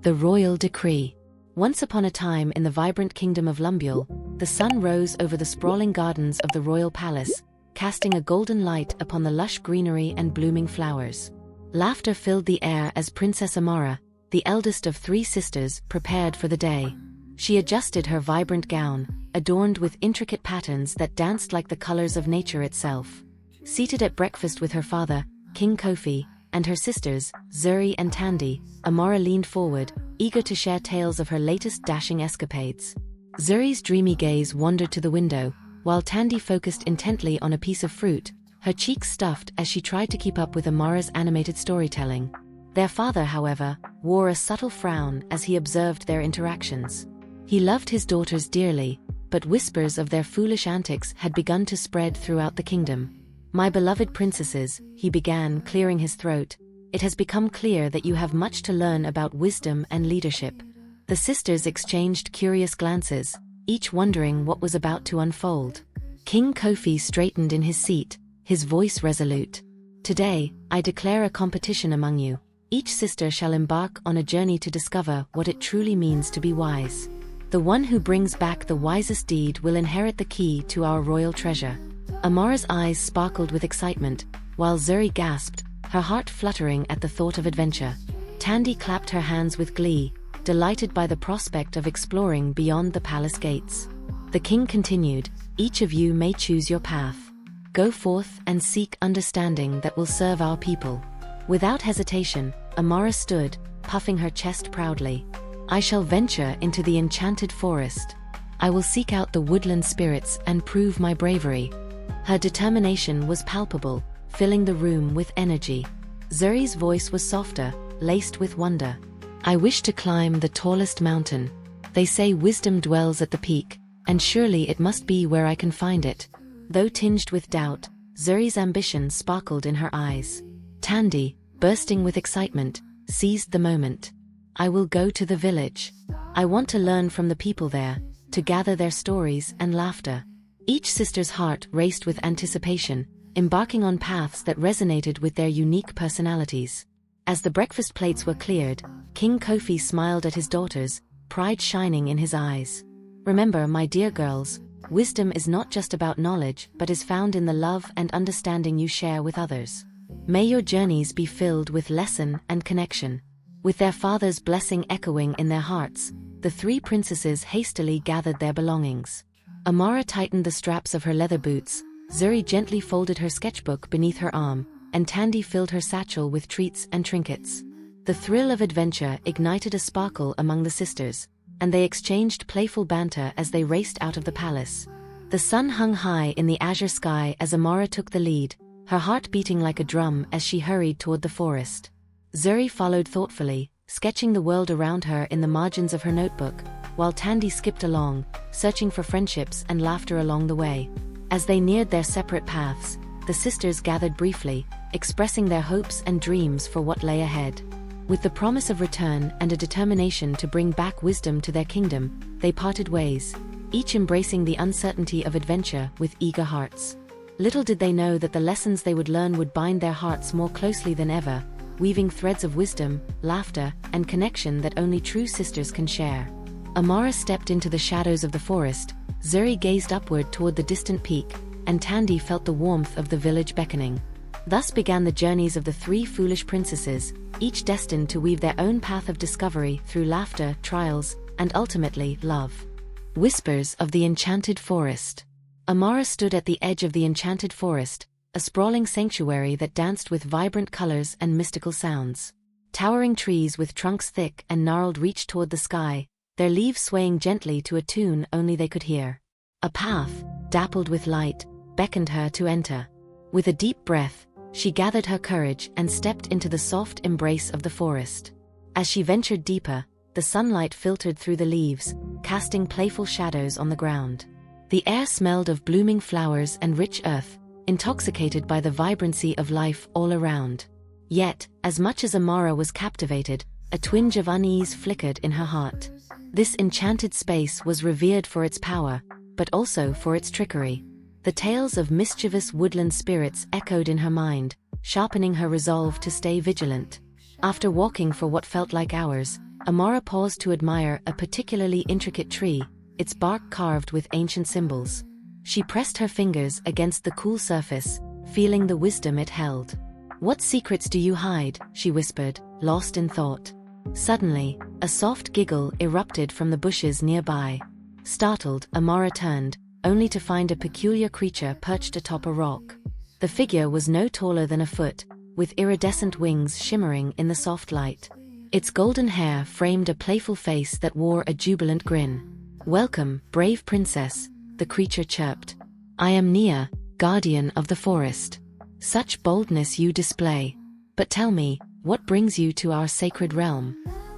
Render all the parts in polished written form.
The Royal Decree. Once upon a time in the vibrant kingdom of Lumbuel, the sun rose over the sprawling gardens of the royal palace, casting a golden light upon the lush greenery and blooming flowers. Laughter filled the air as Princess Amara, the eldest of 3 sisters, prepared for the day. She adjusted her vibrant gown, adorned with intricate patterns that danced like the colors of nature itself. Seated at breakfast with her father, King Kofi, and her sisters, Zuri and Tandy, Amara leaned forward, eager to share tales of her latest dashing escapades. Zuri's dreamy gaze wandered to the window, while Tandy focused intently on a piece of fruit, her cheeks stuffed as she tried to keep up with Amara's animated storytelling. Their father, however, wore a subtle frown as he observed their interactions. He loved his daughters dearly, but whispers of their foolish antics had begun to spread throughout the kingdom. "My beloved princesses," he began, clearing his throat, "it has become clear that you have much to learn about wisdom and leadership." The sisters exchanged curious glances, each wondering what was about to unfold. King Kofi straightened in his seat, his voice resolute. "Today, I declare a competition among you. Each sister shall embark on a journey to discover what it truly means to be wise. The one who brings back the wisest deed will inherit the key to our royal treasure." Amara's eyes sparkled with excitement, while Zuri gasped, her heart fluttering at the thought of adventure. Tandy clapped her hands with glee, delighted by the prospect of exploring beyond the palace gates. The king continued, "Each of you may choose your path. Go forth and seek understanding that will serve our people." Without hesitation, Amara stood, puffing her chest proudly. "I shall venture into the enchanted forest. I will seek out the woodland spirits and prove my bravery." Her determination was palpable, filling the room with energy. Zuri's voice was softer, laced with wonder. "I wish to climb the tallest mountain. They say wisdom dwells at the peak, and surely it must be where I can find it." Though tinged with doubt, Zuri's ambition sparkled in her eyes. Tandy, bursting with excitement, seized the moment. "I will go to the village. I want to learn from the people there, to gather their stories and laughter." Each sister's heart raced with anticipation, embarking on paths that resonated with their unique personalities. As the breakfast plates were cleared, King Kofi smiled at his daughters, pride shining in his eyes. "Remember, my dear girls, wisdom is not just about knowledge but is found in the love and understanding you share with others. May your journeys be filled with lesson and connection." With their father's blessing echoing in their hearts, the 3 princesses hastily gathered their belongings. Amara tightened the straps of her leather boots, Zuri gently folded her sketchbook beneath her arm, and Tandy filled her satchel with treats and trinkets. The thrill of adventure ignited a sparkle among the sisters, and they exchanged playful banter as they raced out of the palace. The sun hung high in the azure sky as Amara took the lead, her heart beating like a drum as she hurried toward the forest. Zuri followed thoughtfully, sketching the world around her in the margins of her notebook, while Tandy skipped along, searching for friendships and laughter along the way. As they neared their separate paths, the sisters gathered briefly, expressing their hopes and dreams for what lay ahead. With the promise of return and a determination to bring back wisdom to their kingdom, they parted ways, each embracing the uncertainty of adventure with eager hearts. Little did they know that the lessons they would learn would bind their hearts more closely than ever, weaving threads of wisdom, laughter, and connection that only true sisters can share. Amara stepped into the shadows of the forest, Zuri gazed upward toward the distant peak, and Tandy felt the warmth of the village beckoning. Thus began the journeys of the 3 foolish princesses, each destined to weave their own path of discovery through laughter, trials, and ultimately, love. Whispers of the Enchanted Forest. Amara stood at the edge of the enchanted forest, a sprawling sanctuary that danced with vibrant colors and mystical sounds. Towering trees with trunks thick and gnarled reached toward the sky, their leaves swaying gently to a tune only they could hear. A path, dappled with light, beckoned her to enter. With a deep breath, she gathered her courage and stepped into the soft embrace of the forest. As she ventured deeper, the sunlight filtered through the leaves, casting playful shadows on the ground. The air smelled of blooming flowers and rich earth, intoxicated by the vibrancy of life all around. Yet, as much as Amara was captivated, a twinge of unease flickered in her heart. This enchanted space was revered for its power, but also for its trickery. The tales of mischievous woodland spirits echoed in her mind, sharpening her resolve to stay vigilant. After walking for what felt like hours, Amara paused to admire a particularly intricate tree, its bark carved with ancient symbols. She pressed her fingers against the cool surface, feeling the wisdom it held. "What secrets do you hide?" she whispered, lost in thought. Suddenly, a soft giggle erupted from the bushes nearby. Startled, Amara turned, only to find a peculiar creature perched atop a rock. The figure was no taller than a foot, with iridescent wings shimmering in the soft light. Its golden hair framed a playful face that wore a jubilant grin. "Welcome, brave princess," the creature chirped. "I am Nia, guardian of the forest. Such boldness you display. But tell me, what brings you to our sacred realm?"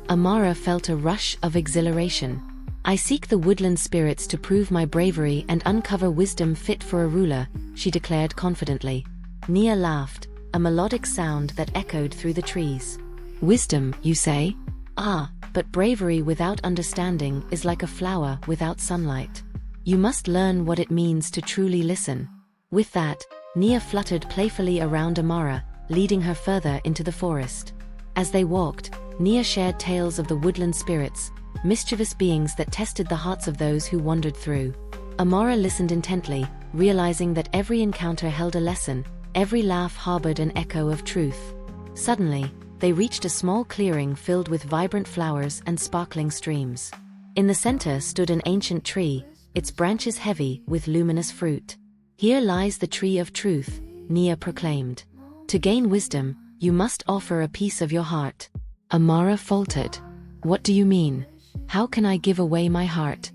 Amara felt a rush of exhilaration. "I seek the woodland spirits to prove my bravery and uncover wisdom fit for a ruler," she declared confidently. Nia laughed, a melodic sound that echoed through the trees. "Wisdom, you say? Ah, but bravery without understanding is like a flower without sunlight. You must learn what it means to truly listen." With that, Nia fluttered playfully around Amara, leading her further into the forest. As they walked, Nia shared tales of the woodland spirits, mischievous beings that tested the hearts of those who wandered through. Amara listened intently, realizing that every encounter held a lesson, every laugh harbored an echo of truth. Suddenly, they reached a small clearing filled with vibrant flowers and sparkling streams. In the center stood an ancient tree, its branches heavy with luminous fruit. "Here lies the tree of truth," Nia proclaimed. "To gain wisdom, you must offer a piece of your heart." Amara faltered. "What do you mean? How can I give away my heart?"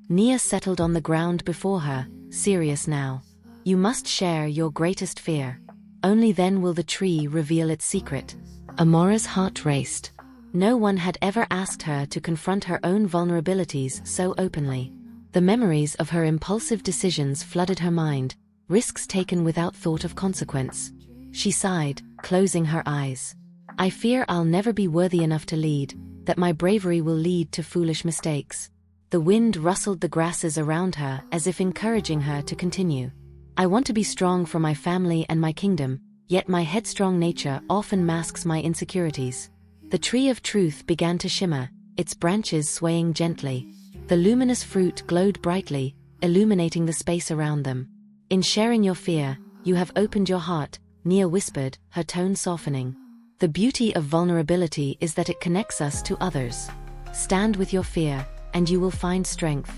Nia settled on the ground before her, serious now. "You must share your greatest fear. Only then will the tree reveal its secret." Amara's heart raced. No one had ever asked her to confront her own vulnerabilities so openly. The memories of her impulsive decisions flooded her mind, risks taken without thought of consequence. She sighed, closing her eyes. "I fear I'll never be worthy enough to lead, that my bravery will lead to foolish mistakes." The wind rustled the grasses around her as if encouraging her to continue. "I want to be strong for my family and my kingdom, yet my headstrong nature often masks my insecurities." The tree of truth began to shimmer, its branches swaying gently. The luminous fruit glowed brightly, illuminating the space around them. "In sharing your fear, you have opened your heart," Nia whispered, her tone softening. "The beauty of vulnerability is that it connects us to others. Stand with your fear, and you will find strength."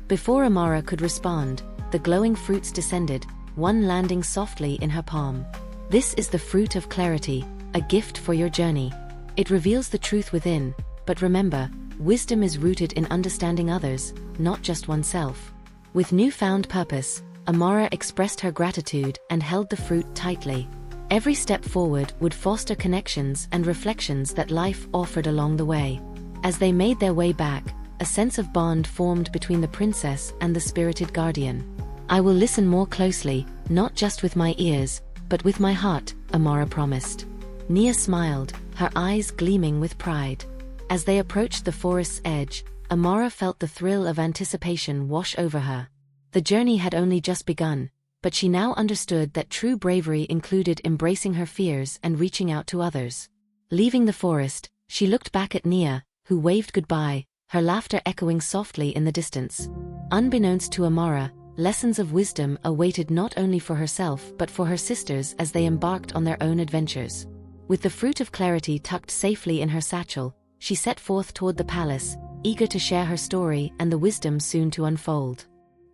Before Amara could respond, the glowing fruits descended, one landing softly in her palm. "This is the fruit of clarity, a gift for your journey. It reveals the truth within, but remember, wisdom is rooted in understanding others, not just oneself." With newfound purpose, Amara expressed her gratitude and held the fruit tightly. Every step forward would foster connections and reflections that life offered along the way. As they made their way back, a sense of bond formed between the princess and the spirited guardian. "I will listen more closely, not just with my ears, but with my heart," Amara promised. Nia smiled, her eyes gleaming with pride. As they approached the forest's edge, Amara felt the thrill of anticipation wash over her. The journey had only just begun, but she now understood that true bravery included embracing her fears and reaching out to others. Leaving the forest, she looked back at Nia, who waved goodbye, her laughter echoing softly in the distance. Unbeknownst to Amara, lessons of wisdom awaited not only for herself but for her sisters as they embarked on their own adventures. With the fruit of clarity tucked safely in her satchel, she set forth toward the palace, eager to share her story and the wisdom soon to unfold.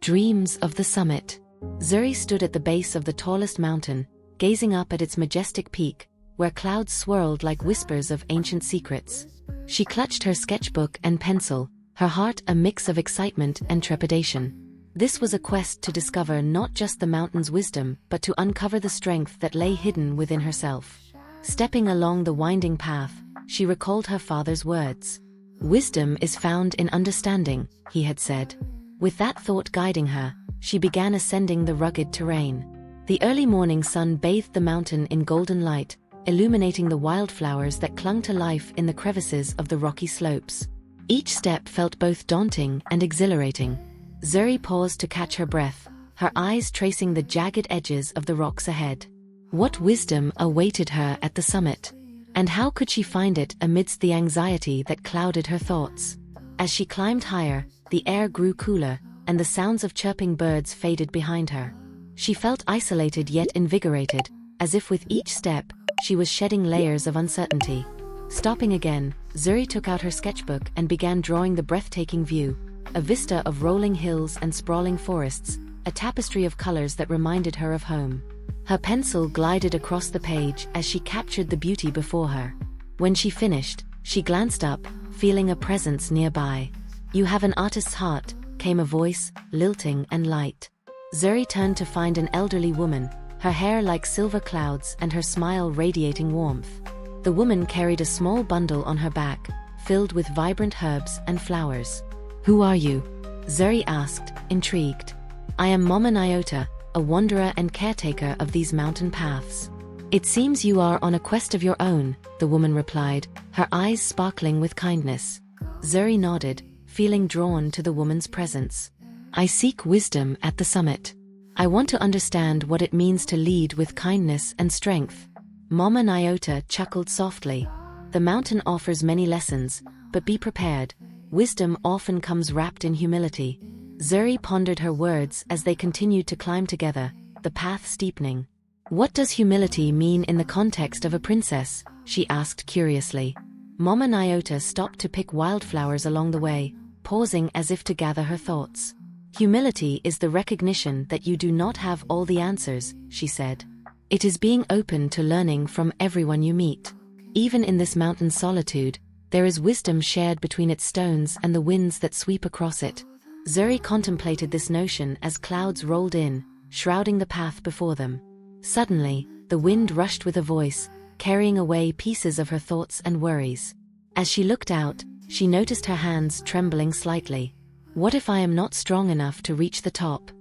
Dreams of the summit. Zuri stood at the base of the tallest mountain, gazing up at its majestic peak, where clouds swirled like whispers of ancient secrets. She clutched her sketchbook and pencil, her heart a mix of excitement and trepidation. This was a quest to discover not just the mountain's wisdom but to uncover the strength that lay hidden within herself. Stepping along the winding path, she recalled her father's words. "Wisdom is found in understanding," he had said. With that thought guiding her, she began ascending the rugged terrain. The early morning sun bathed the mountain in golden light, illuminating the wildflowers that clung to life in the crevices of the rocky slopes. Each step felt both daunting and exhilarating. Zuri paused to catch her breath, her eyes tracing the jagged edges of the rocks ahead. What wisdom awaited her at the summit? And how could she find it amidst the anxiety that clouded her thoughts? As she climbed higher, the air grew cooler, and the sounds of chirping birds faded behind her. She felt isolated yet invigorated, as if with each step, she was shedding layers of uncertainty. Stopping again, Zuri took out her sketchbook and began drawing the breathtaking view, a vista of rolling hills and sprawling forests, a tapestry of colors that reminded her of home. Her pencil glided across the page as she captured the beauty before her. When she finished, she glanced up, feeling a presence nearby. "You have an artist's heart," came a voice, lilting and light. Zuri turned to find an elderly woman, her hair like silver clouds and her smile radiating warmth. The woman carried a small bundle on her back, filled with vibrant herbs and flowers. "Who are you?" Zuri asked, intrigued. "I am Mama Nyota, a wanderer and caretaker of these mountain paths." "It seems you are on a quest of your own," the woman replied, her eyes sparkling with kindness. Zuri nodded, feeling drawn to the woman's presence. "I seek wisdom at the summit. I want to understand what it means to lead with kindness and strength." Mama Nyota chuckled softly. "The mountain offers many lessons, but be prepared. Wisdom often comes wrapped in humility." Zuri pondered her words as they continued to climb together, the path steepening. "What does humility mean in the context of a princess?" she asked curiously. Mama Nyota stopped to pick wildflowers along the way, pausing as if to gather her thoughts. "Humility is the recognition that you do not have all the answers," she said. "It is being open to learning from everyone you meet. Even in this mountain solitude, there is wisdom shared between its stones and the winds that sweep across it." Zuri contemplated this notion as clouds rolled in, shrouding the path before them. Suddenly, the wind rushed with a voice, carrying away pieces of her thoughts and worries. As she looked out, she noticed her hands trembling slightly. "What if I am not strong enough to reach the top?"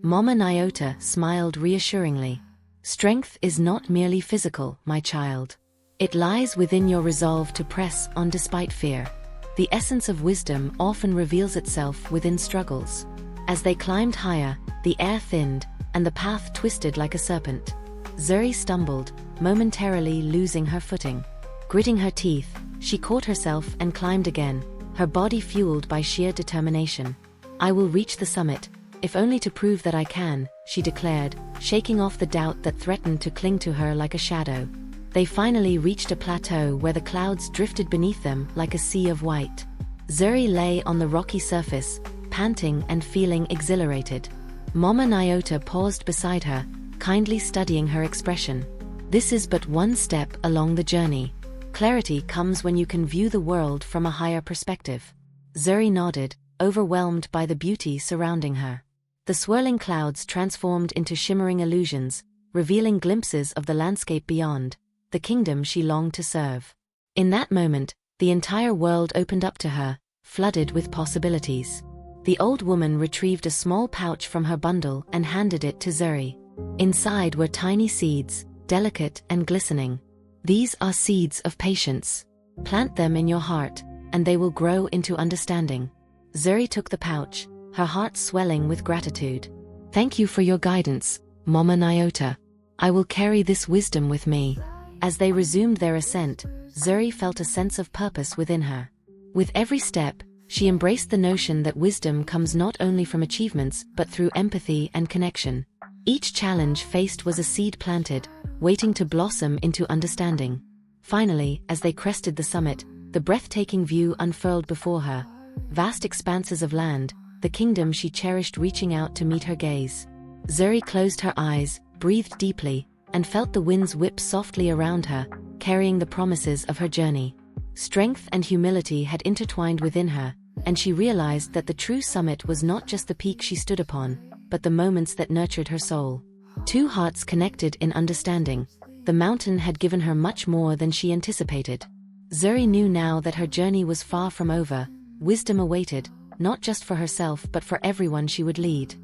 Mama Nyota smiled reassuringly. "Strength is not merely physical, my child. It lies within your resolve to press on despite fear. The essence of wisdom often reveals itself within struggles." As they climbed higher, the air thinned, and the path twisted like a serpent. Zuri stumbled, momentarily losing her footing. Gritting her teeth, she caught herself and climbed again, her body fueled by sheer determination. "I will reach the summit, if only to prove that I can," she declared, shaking off the doubt that threatened to cling to her like a shadow. They finally reached a plateau where the clouds drifted beneath them like a sea of white. Zuri lay on the rocky surface, panting and feeling exhilarated. Mama Nyota paused beside her, kindly studying her expression. "This is but one step along the journey. Clarity comes when you can view the world from a higher perspective." Zuri nodded, overwhelmed by the beauty surrounding her. The swirling clouds transformed into shimmering illusions, revealing glimpses of the landscape beyond, the kingdom she longed to serve. In that moment, the entire world opened up to her, flooded with possibilities. The old woman retrieved a small pouch from her bundle and handed it to Zuri. Inside were tiny seeds, delicate and glistening. "These are seeds of patience. Plant them in your heart, and they will grow into understanding." Zuri took the pouch, her heart swelling with gratitude. "Thank you for your guidance, Mama Nyota. I will carry this wisdom with me." As they resumed their ascent, Zuri felt a sense of purpose within her. With every step, she embraced the notion that wisdom comes not only from achievements but through empathy and connection. Each challenge faced was a seed planted, waiting to blossom into understanding. Finally, as they crested the summit, the breathtaking view unfurled before her. Vast expanses of land, the kingdom she cherished reaching out to meet her gaze. Zuri closed her eyes, breathed deeply, and felt the winds whip softly around her, carrying the promises of her journey. Strength and humility had intertwined within her, and she realized that the true summit was not just the peak she stood upon, but the moments that nurtured her soul. Two hearts connected in understanding, the mountain had given her much more than she anticipated. Zuri knew now that her journey was far from over. Wisdom awaited, not just for herself but for everyone she would lead.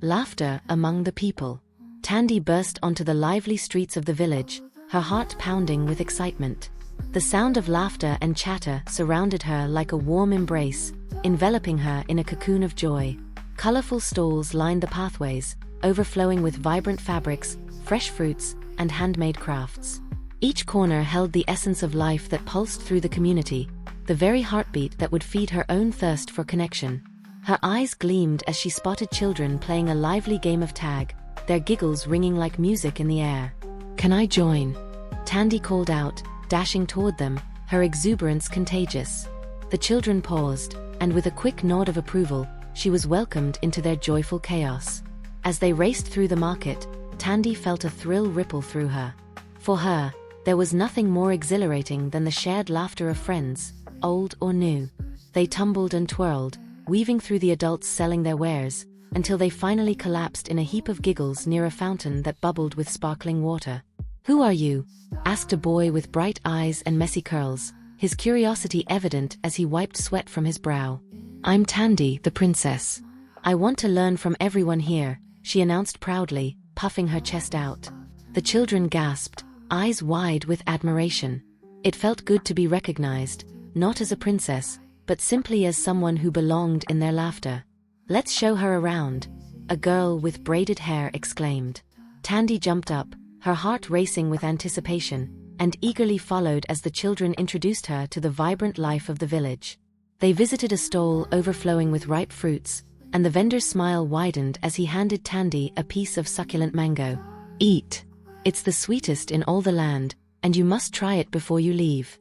Laughter among the people. Tandy burst onto the lively streets of the village, her heart pounding with excitement. The sound of laughter and chatter surrounded her like a warm embrace, enveloping her in a cocoon of joy. Colorful stalls lined the pathways, overflowing with vibrant fabrics, fresh fruits, and handmade crafts. Each corner held the essence of life that pulsed through the community, the very heartbeat that would feed her own thirst for connection. Her eyes gleamed as she spotted children playing a lively game of tag, their giggles ringing like music in the air. "Can I join?" Tandy called out, dashing toward them, her exuberance contagious. The children paused, and with a quick nod of approval, she was welcomed into their joyful chaos. As they raced through the market, Tandy felt a thrill ripple through her. For her, there was nothing more exhilarating than the shared laughter of friends, old or new. They tumbled and twirled, weaving through the adults selling their wares, until they finally collapsed in a heap of giggles near a fountain that bubbled with sparkling water. "Who are you?" asked a boy with bright eyes and messy curls, his curiosity evident as he wiped sweat from his brow. "I'm Tandy, the princess. I want to learn from everyone here," she announced proudly, puffing her chest out. The children gasped, eyes wide with admiration. It felt good to be recognized, not as a princess, but simply as someone who belonged in their laughter. "Let's show her around," a girl with braided hair exclaimed. Tandy jumped up, her heart racing with anticipation, and eagerly followed as the children introduced her to the vibrant life of the village. They visited a stall overflowing with ripe fruits, and the vendor's smile widened as he handed Tandy a piece of succulent mango. "Eat. It's the sweetest in all the land, and you must try it before you leave."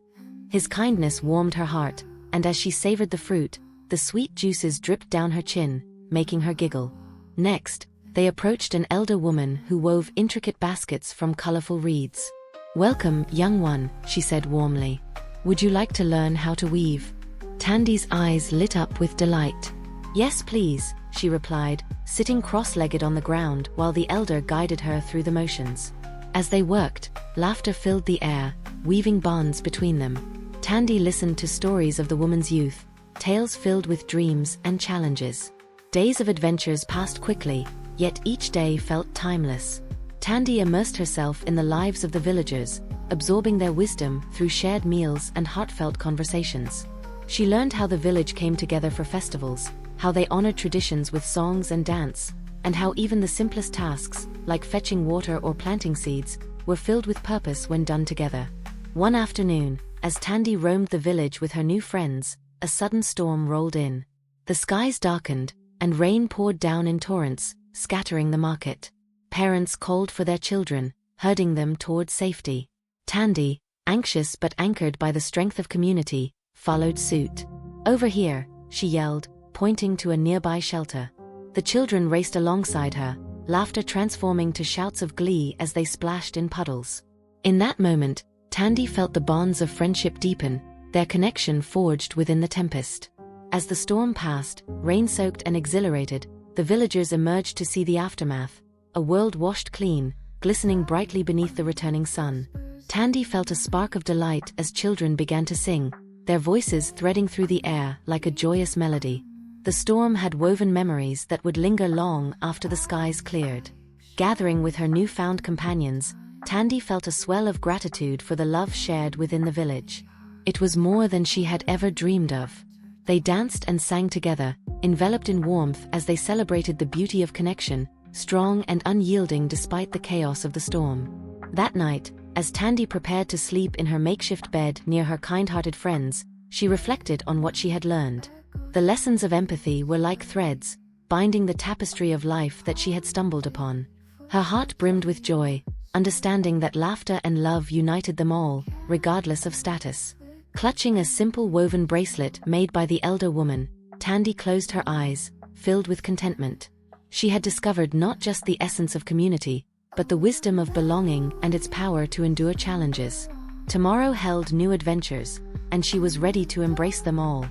His kindness warmed her heart, and as she savored the fruit, the sweet juices dripped down her chin, making her giggle. Next, they approached an elder woman who wove intricate baskets from colorful reeds. "Welcome, young one," she said warmly. "Would you like to learn how to weave?" Tandy's eyes lit up with delight. "Yes, please," she replied, sitting cross-legged on the ground while the elder guided her through the motions. As they worked, laughter filled the air, weaving bonds between them. Tandy listened to stories of the woman's youth, tales filled with dreams and challenges. Days of adventures passed quickly, yet each day felt timeless. Tandy immersed herself in the lives of the villagers, absorbing their wisdom through shared meals and heartfelt conversations. She learned how the village came together for festivals, how they honored traditions with songs and dance, and how even the simplest tasks, like fetching water or planting seeds, were filled with purpose when done together. One afternoon, as Tandy roamed the village with her new friends, a sudden storm rolled in. The skies darkened, and rain poured down in torrents, scattering the market. Parents called for their children, herding them toward safety. Tandy, anxious but anchored by the strength of community, followed suit. "Over here," she yelled, pointing to a nearby shelter. The children raced alongside her, laughter transforming to shouts of glee as they splashed in puddles. In that moment, Tandy felt the bonds of friendship deepen, their connection forged within the tempest. As the storm passed, rain-soaked and exhilarated, the villagers emerged to see the aftermath, a world washed clean, glistening brightly beneath the returning sun. Tandy felt a spark of delight as children began to sing, their voices threading through the air like a joyous melody. The storm had woven memories that would linger long after the skies cleared. Gathering with her newfound companions, Tandy felt a swell of gratitude for the love shared within the village. It was more than she had ever dreamed of. They danced and sang together, enveloped in warmth as they celebrated the beauty of connection, strong and unyielding despite the chaos of the storm. That night, as Tandy prepared to sleep in her makeshift bed near her kind-hearted friends, she reflected on what she had learned. The lessons of empathy were like threads, binding the tapestry of life that she had stumbled upon. Her heart brimmed with joy, understanding that laughter and love united them all, regardless of status. Clutching a simple woven bracelet made by the elder woman, Tandy closed her eyes, filled with contentment. She had discovered not just the essence of community, but the wisdom of belonging and its power to endure challenges. Tomorrow held new adventures, and she was ready to embrace them all.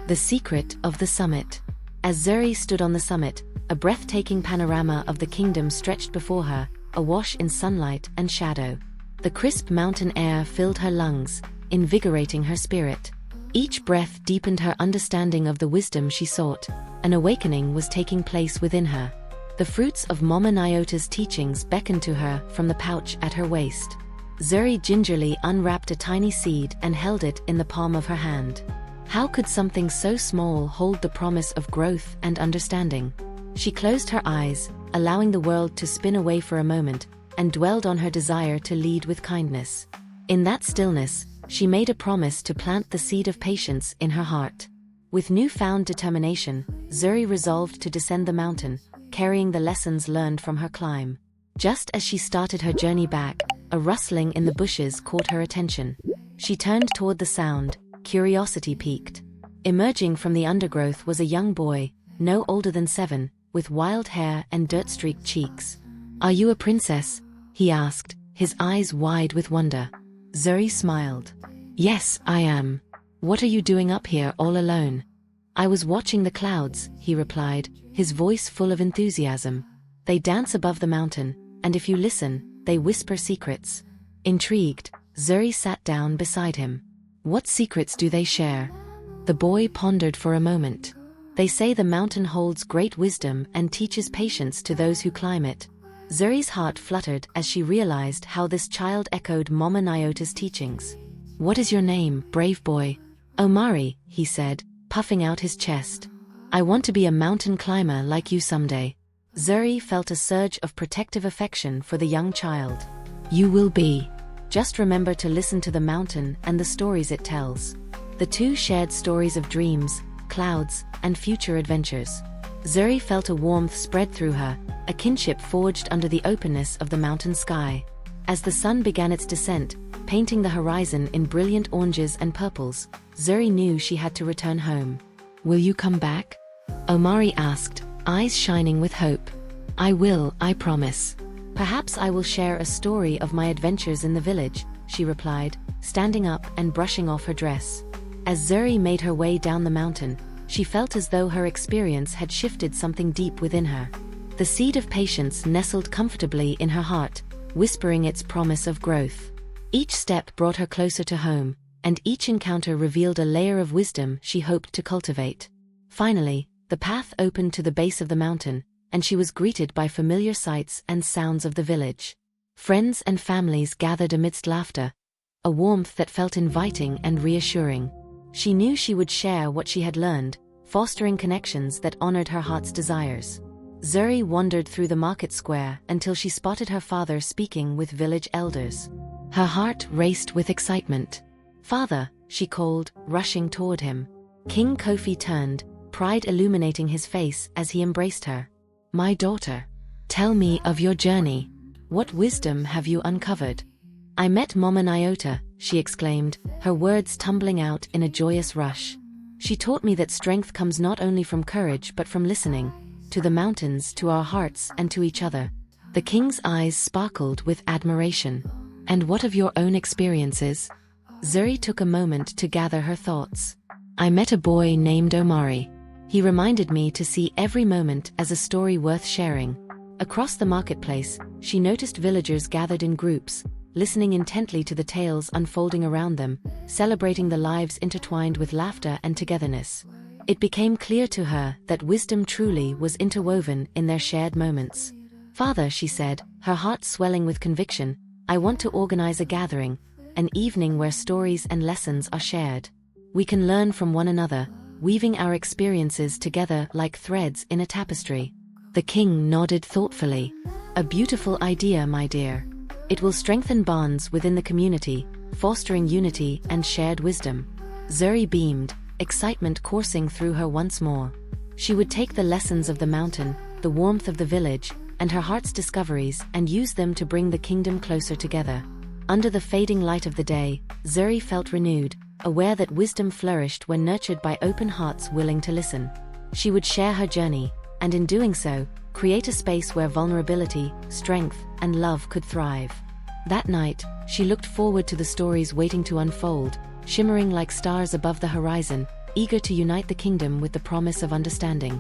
The secret of the summit. As Zuri stood on the summit, a breathtaking panorama of the kingdom stretched before her, awash in sunlight and shadow. The crisp mountain air filled her lungs, invigorating her spirit. Each breath deepened her understanding of the wisdom she sought. An awakening was taking place within her. The fruits of Mama Nyota's teachings beckoned to her from the pouch at her waist. Zuri gingerly unwrapped a tiny seed and held it in the palm of her hand. How could something so small hold the promise of growth and understanding? She closed her eyes, allowing the world to spin away for a moment, and dwelled on her desire to lead with kindness. In that stillness, she made a promise to plant the seed of patience in her heart. With newfound determination, Zuri resolved to descend the mountain, carrying the lessons learned from her climb. Just as she started her journey back, a rustling in the bushes caught her attention. She turned toward the sound, curiosity piqued. Emerging from the undergrowth was a young boy, no older than 7, with wild hair and dirt-streaked cheeks. "Are you a princess?" he asked, his eyes wide with wonder. Zuri smiled. "Yes, I am. What are you doing up here all alone?" "I was watching the clouds," he replied, his voice full of enthusiasm. "They dance above the mountain, and if you listen, they whisper secrets." Intrigued, Zuri sat down beside him. "What secrets do they share?" The boy pondered for a moment. "They say the mountain holds great wisdom and teaches patience to those who climb it." Zuri's heart fluttered as she realized how this child echoed Mama Nyota's teachings. "What is your name, brave boy?" "Omari," he said, puffing out his chest. "I want to be a mountain climber like you someday." Zuri felt a surge of protective affection for the young child. "You will be. Just remember to listen to the mountain and the stories it tells." The two shared stories of dreams, clouds, and future adventures. Zuri felt a warmth spread through her, a kinship forged under the openness of the mountain sky. As the sun began its descent, painting the horizon in brilliant oranges and purples, Zuri knew she had to return home. "Will you come back?" Omari asked, eyes shining with hope. "I will, I promise. Perhaps I will share a story of my adventures in the village," she replied, standing up and brushing off her dress. As Zuri made her way down the mountain, she felt as though her experience had shifted something deep within her. The seed of patience nestled comfortably in her heart, whispering its promise of growth. Each step brought her closer to home, and each encounter revealed a layer of wisdom she hoped to cultivate. Finally, the path opened to the base of the mountain, and she was greeted by familiar sights and sounds of the village. Friends and families gathered amidst laughter, a warmth that felt inviting and reassuring. She knew she would share what she had learned, fostering connections that honored her heart's desires. Zuri wandered through the market square until she spotted her father speaking with village elders. Her heart raced with excitement. "Father," she called, rushing toward him. King Kofi turned, pride illuminating his face as he embraced her. "My daughter, tell me of your journey. What wisdom have you uncovered?" "I met Mama Nyota," she exclaimed, her words tumbling out in a joyous rush. "She taught me that strength comes not only from courage but from listening, to the mountains, to our hearts, and to each other." The king's eyes sparkled with admiration. "And what of your own experiences?" Zuri took a moment to gather her thoughts. "I met a boy named Omari. He reminded me to see every moment as a story worth sharing." Across the marketplace, she noticed villagers gathered in groups, listening intently to the tales unfolding around them, celebrating the lives intertwined with laughter and togetherness. It became clear to her that wisdom truly was interwoven in their shared moments. "Father," she said, her heart swelling with conviction, "I want to organize a gathering, an evening where stories and lessons are shared. We can learn from one another, weaving our experiences together like threads in a tapestry." The king nodded thoughtfully. "A beautiful idea, my dear. It will strengthen bonds within the community, fostering unity and shared wisdom." Zuri beamed, excitement coursing through her once more. She would take the lessons of the mountain, the warmth of the village, and her heart's discoveries and use them to bring the kingdom closer together. Under the fading light of the day, Zuri felt renewed, aware that wisdom flourished when nurtured by open hearts willing to listen. She would share her journey, and in doing so, create a space where vulnerability, strength, and love could thrive. That night, she looked forward to the stories waiting to unfold, shimmering like stars above the horizon, eager to unite the kingdom with the promise of understanding.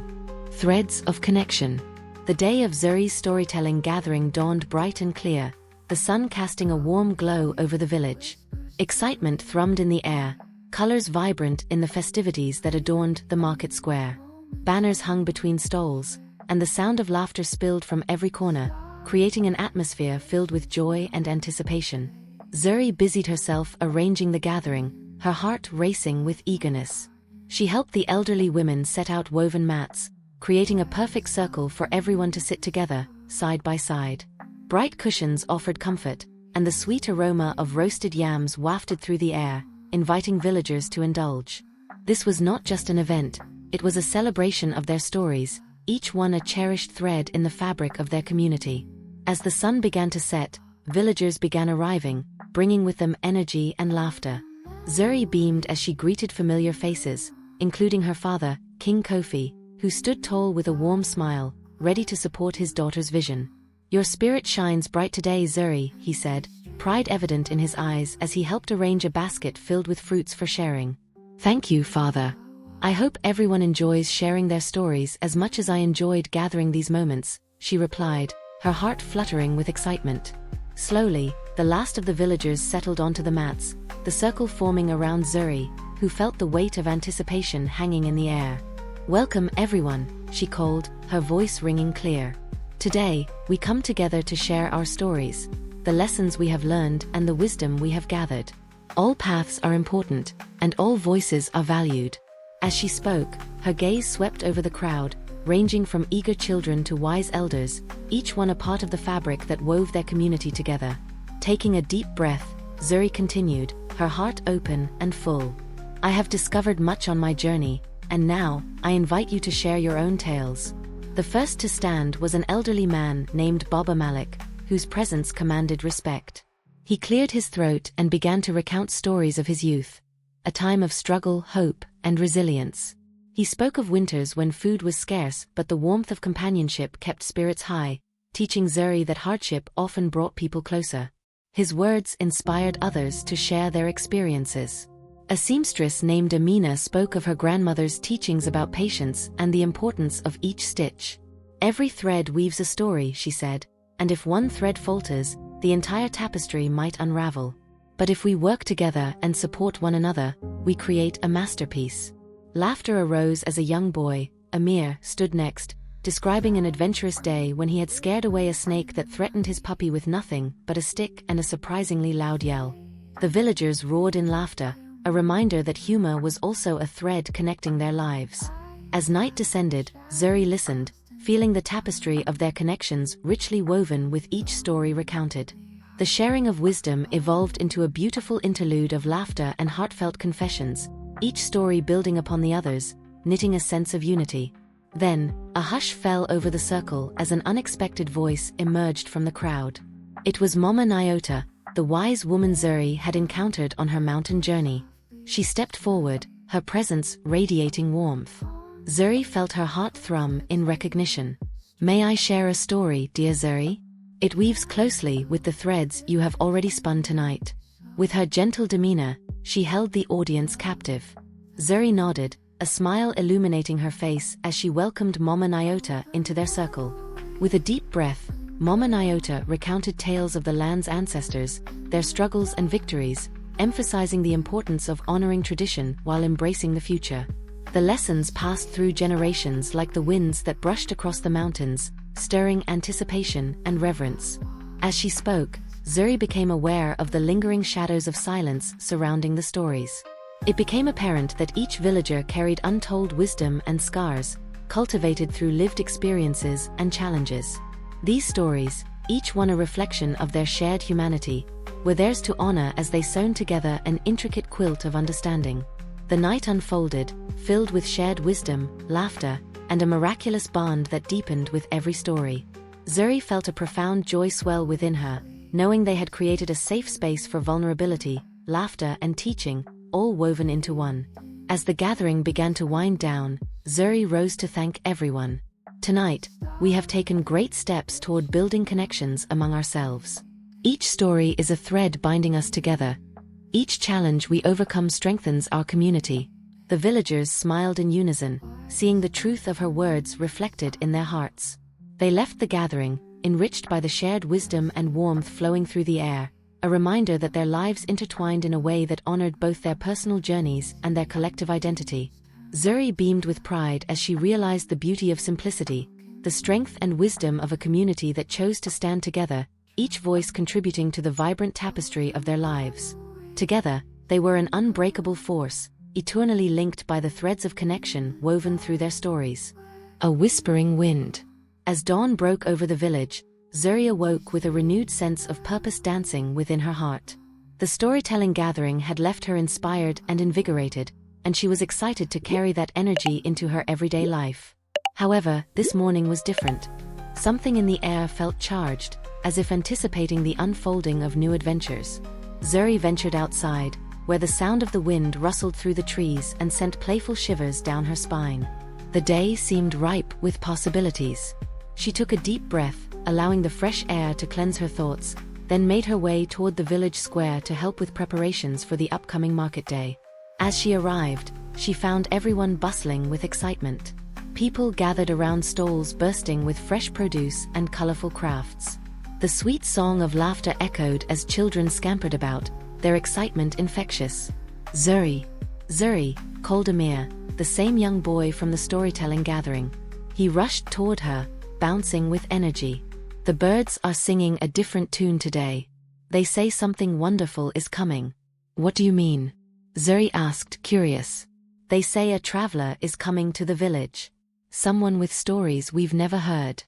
Threads of connection. The day of Zuri's storytelling gathering dawned bright and clear, the sun casting a warm glow over the village. Excitement thrummed in the air, colors vibrant in the festivities that adorned the market square. Banners hung between stalls, and the sound of laughter spilled from every corner, creating an atmosphere filled with joy and anticipation. Zuri busied herself arranging the gathering, her heart racing with eagerness. She helped the elderly women set out woven mats, creating a perfect circle for everyone to sit together, side by side. Bright cushions offered comfort, and the sweet aroma of roasted yams wafted through the air, inviting villagers to indulge. This was not just an event, it was a celebration of their stories, each one a cherished thread in the fabric of their community. As the sun began to set, villagers began arriving, bringing with them energy and laughter. Zuri beamed as she greeted familiar faces, including her father, King Kofi, who stood tall with a warm smile, ready to support his daughter's vision. "Your spirit shines bright today, Zuri," he said, pride evident in his eyes as he helped arrange a basket filled with fruits for sharing. "Thank you, Father. I hope everyone enjoys sharing their stories as much as I enjoyed gathering these moments," she replied, her heart fluttering with excitement. Slowly, the last of the villagers settled onto the mats, the circle forming around Zuri, who felt the weight of anticipation hanging in the air. "Welcome everyone," she called, her voice ringing clear. "Today, we come together to share our stories, the lessons we have learned and the wisdom we have gathered. All paths are important, and all voices are valued." As she spoke, her gaze swept over the crowd, ranging from eager children to wise elders, each one a part of the fabric that wove their community together. Taking a deep breath, Zuri continued, her heart open and full. "I have discovered much on my journey, and now, I invite you to share your own tales." The first to stand was an elderly man named Baba Malik, whose presence commanded respect. He cleared his throat and began to recount stories of his youth, a time of struggle, hope, and resilience. He spoke of winters when food was scarce but the warmth of companionship kept spirits high, teaching Zuri that hardship often brought people closer. His words inspired others to share their experiences. A seamstress named Amina spoke of her grandmother's teachings about patience and the importance of each stitch. "Every thread weaves a story," she said, "and if one thread falters, the entire tapestry might unravel. But if we work together and support one another, we create a masterpiece." Laughter arose as a young boy, Amir, stood next, describing an adventurous day when he had scared away a snake that threatened his puppy with nothing but a stick and a surprisingly loud yell. The villagers roared in laughter, a reminder that humor was also a thread connecting their lives. As night descended, Zuri listened, feeling the tapestry of their connections richly woven with each story recounted. The sharing of wisdom evolved into a beautiful interlude of laughter and heartfelt confessions, each story building upon the others, knitting a sense of unity. Then, a hush fell over the circle as an unexpected voice emerged from the crowd. It was Mama Nyota, the wise woman Zuri had encountered on her mountain journey. She stepped forward, her presence radiating warmth. Zuri felt her heart thrum in recognition. "May I share a story, dear Zuri? It weaves closely with the threads you have already spun tonight." With her gentle demeanor, she held the audience captive. Zuri nodded, a smile illuminating her face as she welcomed Mama Nyota into their circle. With a deep breath, Mama Nyota recounted tales of the land's ancestors, their struggles and victories, emphasizing the importance of honoring tradition while embracing the future. The lessons passed through generations like the winds that brushed across the mountains, stirring anticipation and reverence. As she spoke, Zuri became aware of the lingering shadows of silence surrounding the stories. It became apparent that each villager carried untold wisdom and scars, cultivated through lived experiences and challenges. These stories, each one a reflection of their shared humanity, were theirs to honor as they sewn together an intricate quilt of understanding. The night unfolded, filled with shared wisdom, laughter, and a miraculous bond that deepened with every story. Zuri felt a profound joy swell within her, knowing they had created a safe space for vulnerability, laughter, and teaching, all woven into one. As the gathering began to wind down, Zuri rose to thank everyone. "Tonight, we have taken great steps toward building connections among ourselves. Each story is a thread binding us together. Each challenge we overcome strengthens our community." The villagers smiled in unison, seeing the truth of her words reflected in their hearts. They left the gathering, enriched by the shared wisdom and warmth flowing through the air, a reminder that their lives intertwined in a way that honored both their personal journeys and their collective identity. Zuri beamed with pride as she realized the beauty of simplicity, the strength and wisdom of a community that chose to stand together, each voice contributing to the vibrant tapestry of their lives. Together, they were an unbreakable force, eternally linked by the threads of connection woven through their stories. A whispering wind. As dawn broke over the village, Zuri awoke with a renewed sense of purpose dancing within her heart. The storytelling gathering had left her inspired and invigorated, and she was excited to carry that energy into her everyday life. However, this morning was different. Something in the air felt charged, as if anticipating the unfolding of new adventures. Zuri ventured outside, where the sound of the wind rustled through the trees and sent playful shivers down her spine. The day seemed ripe with possibilities. She took a deep breath, allowing the fresh air to cleanse her thoughts, then made her way toward the village square to help with preparations for the upcoming market day. As she arrived, she found everyone bustling with excitement. People gathered around stalls bursting with fresh produce and colorful crafts. The sweet song of laughter echoed as children scampered about, their excitement infectious. Zuri, Zuri, called Amir, the same young boy from the storytelling gathering. He rushed toward her, bouncing with energy. The birds are singing a different tune today. They say something wonderful is coming. What do you mean? Zuri asked, curious. They say a traveler is coming to the village. Someone with stories we've never heard.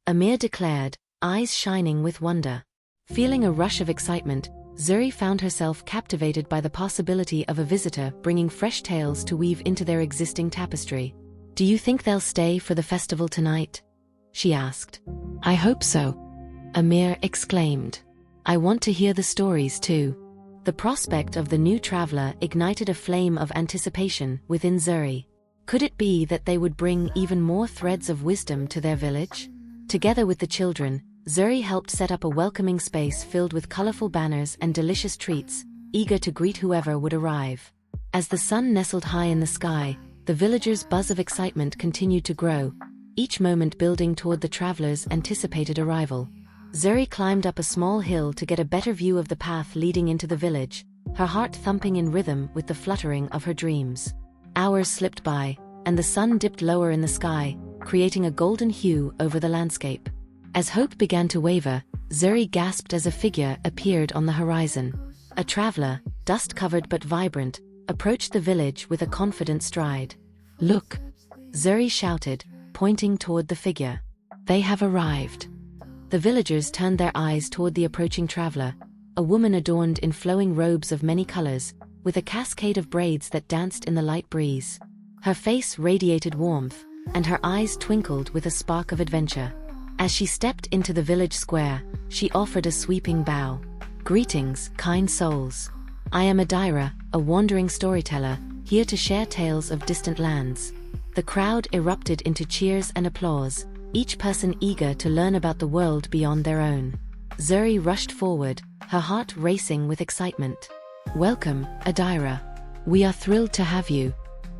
Amir declared, eyes shining with wonder. Feeling a rush of excitement, Zuri found herself captivated by the possibility of a visitor bringing fresh tales to weave into their existing tapestry. Do you think they'll stay for the festival tonight? She asked. I hope so, Amir exclaimed. I want to hear the stories too. The prospect of the new traveler ignited a flame of anticipation within Zuri. Could it be that they would bring even more threads of wisdom to their village? Together with the children, Zuri helped set up a welcoming space filled with colorful banners and delicious treats, eager to greet whoever would arrive. As the sun nestled high in the sky, the villagers' buzz of excitement continued to grow, each moment building toward the traveler's anticipated arrival. Zuri climbed up a small hill to get a better view of the path leading into the village, her heart thumping in rhythm with the fluttering of her dreams. Hours slipped by, and the sun dipped lower in the sky, creating a golden hue over the landscape. As hope began to waver, Zuri gasped as a figure appeared on the horizon. A traveler, dust-covered but vibrant, approached the village with a confident stride. Look! Zuri shouted, pointing toward the figure. They have arrived. The villagers turned their eyes toward the approaching traveler, a woman adorned in flowing robes of many colors, with a cascade of braids that danced in the light breeze. Her face radiated warmth, and her eyes twinkled with a spark of adventure. As she stepped into the village square, she offered a sweeping bow. Greetings, kind souls. I am Adira, a wandering storyteller, here to share tales of distant lands. The crowd erupted into cheers and applause, each person eager to learn about the world beyond their own. Zuri rushed forward, her heart racing with excitement. Welcome, Adira. We are thrilled to have you.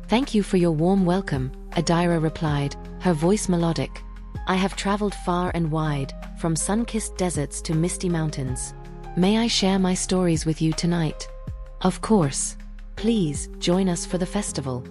Thank you for your warm welcome, Adira replied, her voice melodic. I have traveled far and wide, from sun-kissed deserts to misty mountains. May I share my stories with you tonight? Of course. Please, join us for the festival.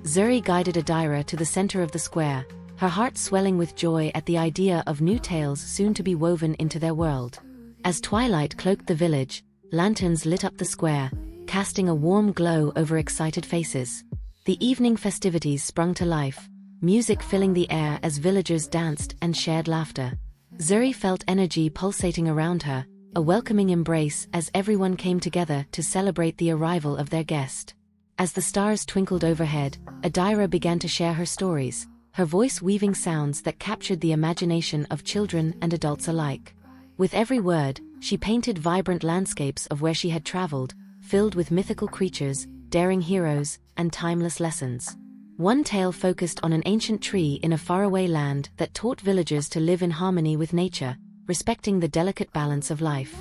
Zuri guided Adira to the center of the square, her heart swelling with joy at the idea of new tales soon to be woven into their world. As twilight cloaked the village, lanterns lit up the square, casting a warm glow over excited faces. The evening festivities sprung to life, music filling the air as villagers danced and shared laughter. Zuri felt energy pulsating around her, a welcoming embrace as everyone came together to celebrate the arrival of their guest. As the stars twinkled overhead, Adira began to share her stories, her voice weaving sounds that captured the imagination of children and adults alike. With every word, she painted vibrant landscapes of where she had traveled, filled with mythical creatures, daring heroes, and timeless lessons. One tale focused on an ancient tree in a faraway land that taught villagers to live in harmony with nature, respecting the delicate balance of life.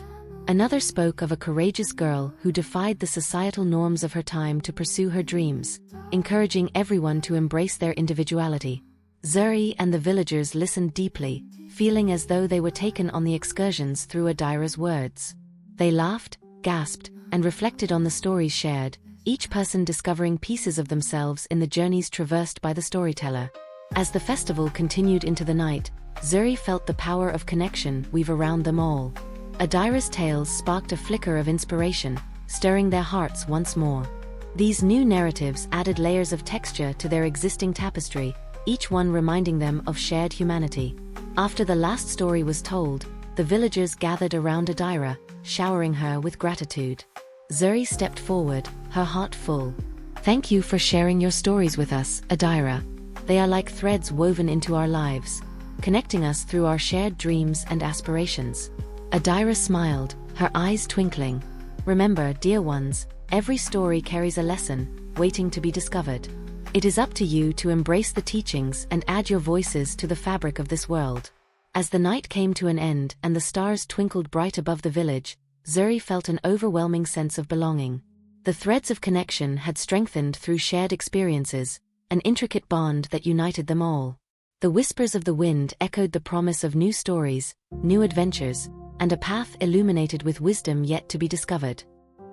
Another spoke of a courageous girl who defied the societal norms of her time to pursue her dreams, encouraging everyone to embrace their individuality. Zuri and the villagers listened deeply, feeling as though they were taken on the excursions through Adira's words. They laughed, gasped, and reflected on the stories shared, each person discovering pieces of themselves in the journeys traversed by the storyteller. As the festival continued into the night, Zuri felt the power of connection weave around them all. Adira's tales sparked a flicker of inspiration, stirring their hearts once more. These new narratives added layers of texture to their existing tapestry, each one reminding them of shared humanity. After the last story was told, the villagers gathered around Adira, showering her with gratitude. Zuri stepped forward, her heart full. "Thank you for sharing your stories with us, Adira. They are like threads woven into our lives, connecting us through our shared dreams and aspirations." Adira smiled, her eyes twinkling. "Remember, dear ones, every story carries a lesson, waiting to be discovered. It is up to you to embrace the teachings and add your voices to the fabric of this world." As the night came to an end and the stars twinkled bright above the village, Zuri felt an overwhelming sense of belonging. The threads of connection had strengthened through shared experiences, an intricate bond that united them all. The whispers of the wind echoed the promise of new stories, new adventures, and a path illuminated with wisdom yet to be discovered.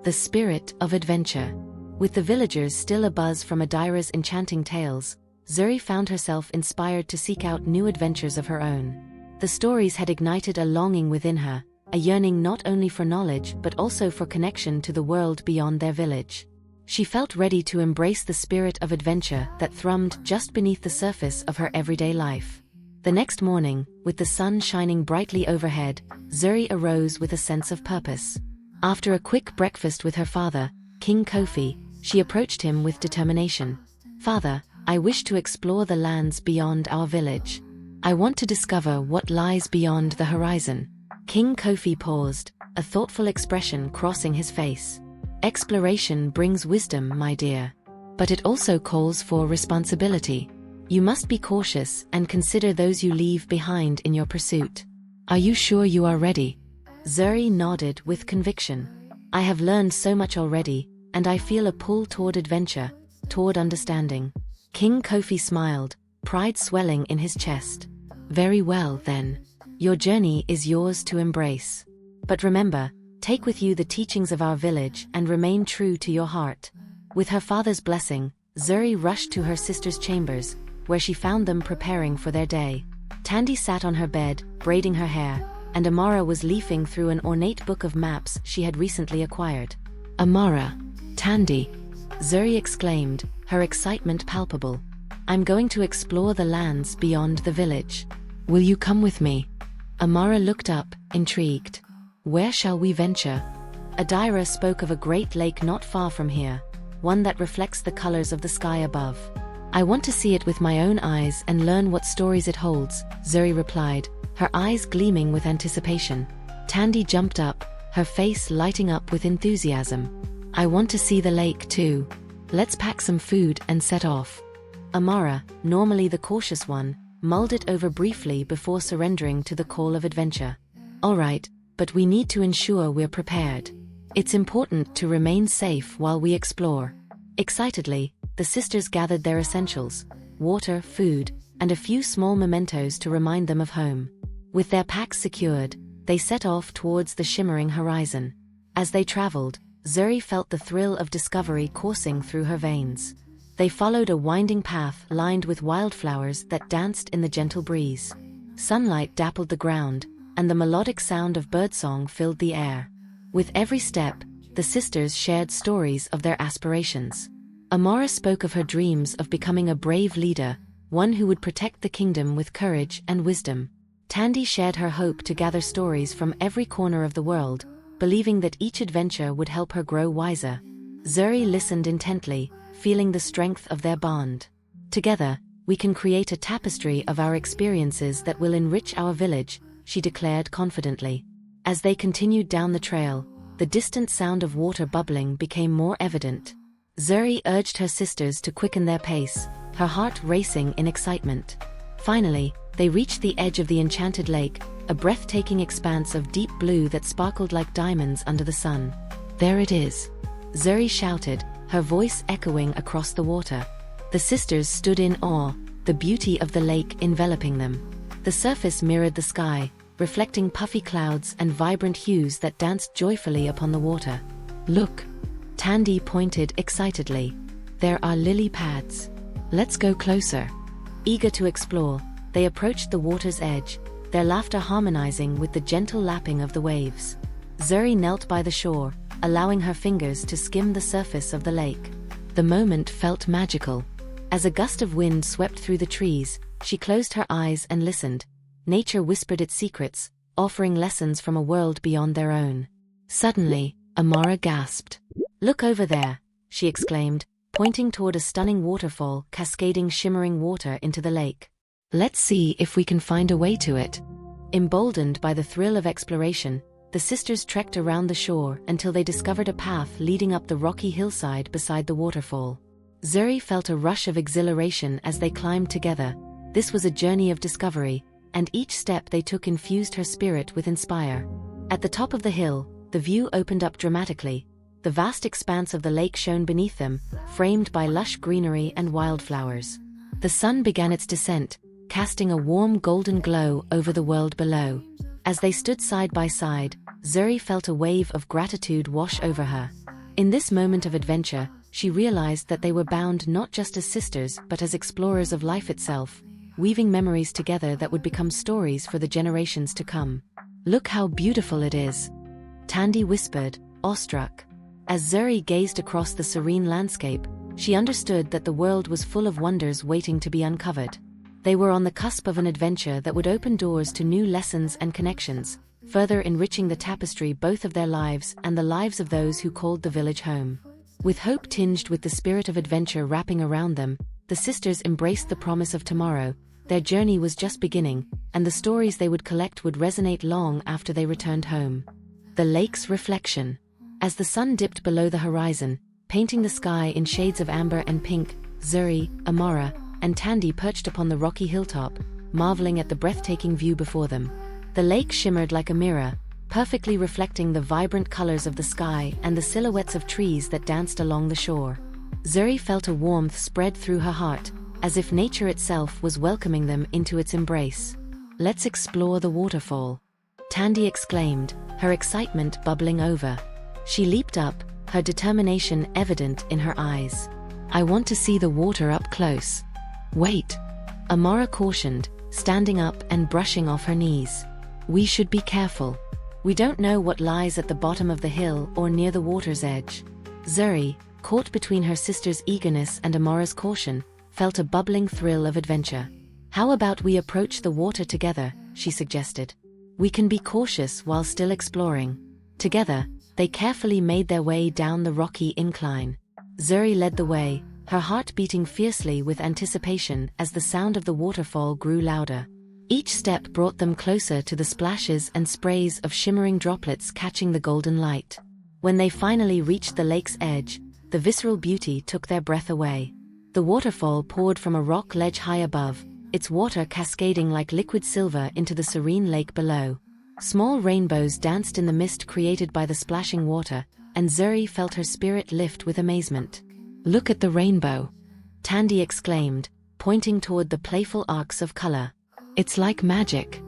The spirit of adventure. With the villagers still abuzz from Adira's enchanting tales, Zuri found herself inspired to seek out new adventures of her own. The stories had ignited a longing within her, a yearning not only for knowledge but also for connection to the world beyond their village. She felt ready to embrace the spirit of adventure that thrummed just beneath the surface of her everyday life. The next morning, with the sun shining brightly overhead, Zuri arose with a sense of purpose. After a quick breakfast with her father, King Kofi, she approached him with determination. "Father, I wish to explore the lands beyond our village. I want to discover what lies beyond the horizon." King Kofi paused, a thoughtful expression crossing his face. "Exploration brings wisdom, my dear. But it also calls for responsibility. You must be cautious and consider those you leave behind in your pursuit. Are you sure you are ready?" Zuri nodded with conviction. "I have learned so much already, and I feel a pull toward adventure, toward understanding." King Kofi smiled, pride swelling in his chest. "Very well, then. Your journey is yours to embrace. But remember, take with you the teachings of our village and remain true to your heart." With her father's blessing, Zuri rushed to her sister's chambers, where she found them preparing for their day. Tandy sat on her bed, braiding her hair, and Amara was leafing through an ornate book of maps she had recently acquired. "Amara, Tandy," Zuri exclaimed, her excitement palpable. "I'm going to explore the lands beyond the village. Will you come with me?" Amara looked up, intrigued. "Where shall we venture?" Adira spoke of a great lake not far from here, one that reflects the colors of the sky above. "I want to see it with my own eyes and learn what stories it holds," Zuri replied, her eyes gleaming with anticipation. Tandy jumped up, her face lighting up with enthusiasm. "I want to see the lake too. Let's pack some food and set off." Amara, normally the cautious one, mulled it over briefly before surrendering to the call of adventure. "All right, but we need to ensure we're prepared. It's important to remain safe while we explore." Excitedly, the sisters gathered their essentials: water, food, and a few small mementos to remind them of home. With their packs secured, they set off towards the shimmering horizon. As they traveled, Zuri felt the thrill of discovery coursing through her veins. They followed a winding path lined with wildflowers that danced in the gentle breeze. Sunlight dappled the ground, and the melodic sound of birdsong filled the air. With every step, the sisters shared stories of their aspirations. Amara spoke of her dreams of becoming a brave leader, one who would protect the kingdom with courage and wisdom. Tandy shared her hope to gather stories from every corner of the world, believing that each adventure would help her grow wiser. Zuri listened intently, feeling the strength of their bond. "Together, we can create a tapestry of our experiences that will enrich our village," she declared confidently. As they continued down the trail, the distant sound of water bubbling became more evident. Zuri urged her sisters to quicken their pace, her heart racing in excitement. Finally, they reached the edge of the enchanted lake, a breathtaking expanse of deep blue that sparkled like diamonds under the sun. "There it is!" Zuri shouted, her voice echoing across the water. The sisters stood in awe, the beauty of the lake enveloping them. The surface mirrored the sky, reflecting puffy clouds and vibrant hues that danced joyfully upon the water. "Look!" Tandy pointed excitedly. "There are lily pads. Let's go closer." Eager to explore, they approached the water's edge, their laughter harmonizing with the gentle lapping of the waves. Zuri knelt by the shore, allowing her fingers to skim the surface of the lake. The moment felt magical. As a gust of wind swept through the trees, she closed her eyes and listened. Nature whispered its secrets, offering lessons from a world beyond their own. Suddenly, Amara gasped. "Look over there," she exclaimed, pointing toward a stunning waterfall cascading shimmering water into the lake. "Let's see if we can find a way to it." Emboldened by the thrill of exploration, the sisters trekked around the shore until they discovered a path leading up the rocky hillside beside the waterfall. Zuri felt a rush of exhilaration as they climbed together. This was a journey of discovery, and each step they took infused her spirit with inspire. At the top of the hill, the view opened up dramatically. The vast expanse of the lake shone beneath them, framed by lush greenery and wildflowers. The sun began its descent, casting a warm golden glow over the world below. As they stood side by side, Zuri felt a wave of gratitude wash over her. In this moment of adventure, she realized that they were bound not just as sisters but as explorers of life itself, weaving memories together that would become stories for the generations to come. "Look how beautiful it is," Tandy whispered, awestruck. As Zuri gazed across the serene landscape, she understood that the world was full of wonders waiting to be uncovered. They were on the cusp of an adventure that would open doors to new lessons and connections, further enriching the tapestry both of their lives and the lives of those who called the village home. With hope tinged with the spirit of adventure wrapping around them, the sisters embraced the promise of tomorrow. Their journey was just beginning, and the stories they would collect would resonate long after they returned home. The lake's reflection. As the sun dipped below the horizon, painting the sky in shades of amber and pink, Zuri, Amara, and Tandy perched upon the rocky hilltop, marveling at the breathtaking view before them. The lake shimmered like a mirror, perfectly reflecting the vibrant colors of the sky and the silhouettes of trees that danced along the shore. Zuri felt a warmth spread through her heart, as if nature itself was welcoming them into its embrace. "Let's explore the waterfall," Tandy exclaimed, her excitement bubbling over. She leaped up, her determination evident in her eyes. "I want to see the water up close." "Wait," Amara cautioned, standing up and brushing off her knees. "We should be careful. We don't know what lies at the bottom of the hill or near the water's edge." Zuri, caught between her sister's eagerness and Amara's caution, felt a bubbling thrill of adventure. "How about we approach the water together?" she suggested. "We can be cautious while still exploring." Together, they carefully made their way down the rocky incline. Zuri led the way, her heart beating fiercely with anticipation as the sound of the waterfall grew louder. Each step brought them closer to the splashes and sprays of shimmering droplets catching the golden light. When they finally reached the lake's edge, the visceral beauty took their breath away. The waterfall poured from a rock ledge high above, its water cascading like liquid silver into the serene lake below. Small rainbows danced in the mist created by the splashing water, and Zuri felt her spirit lift with amazement. "Look at the rainbow," Tandy exclaimed, pointing toward the playful arcs of color. "It's like magic."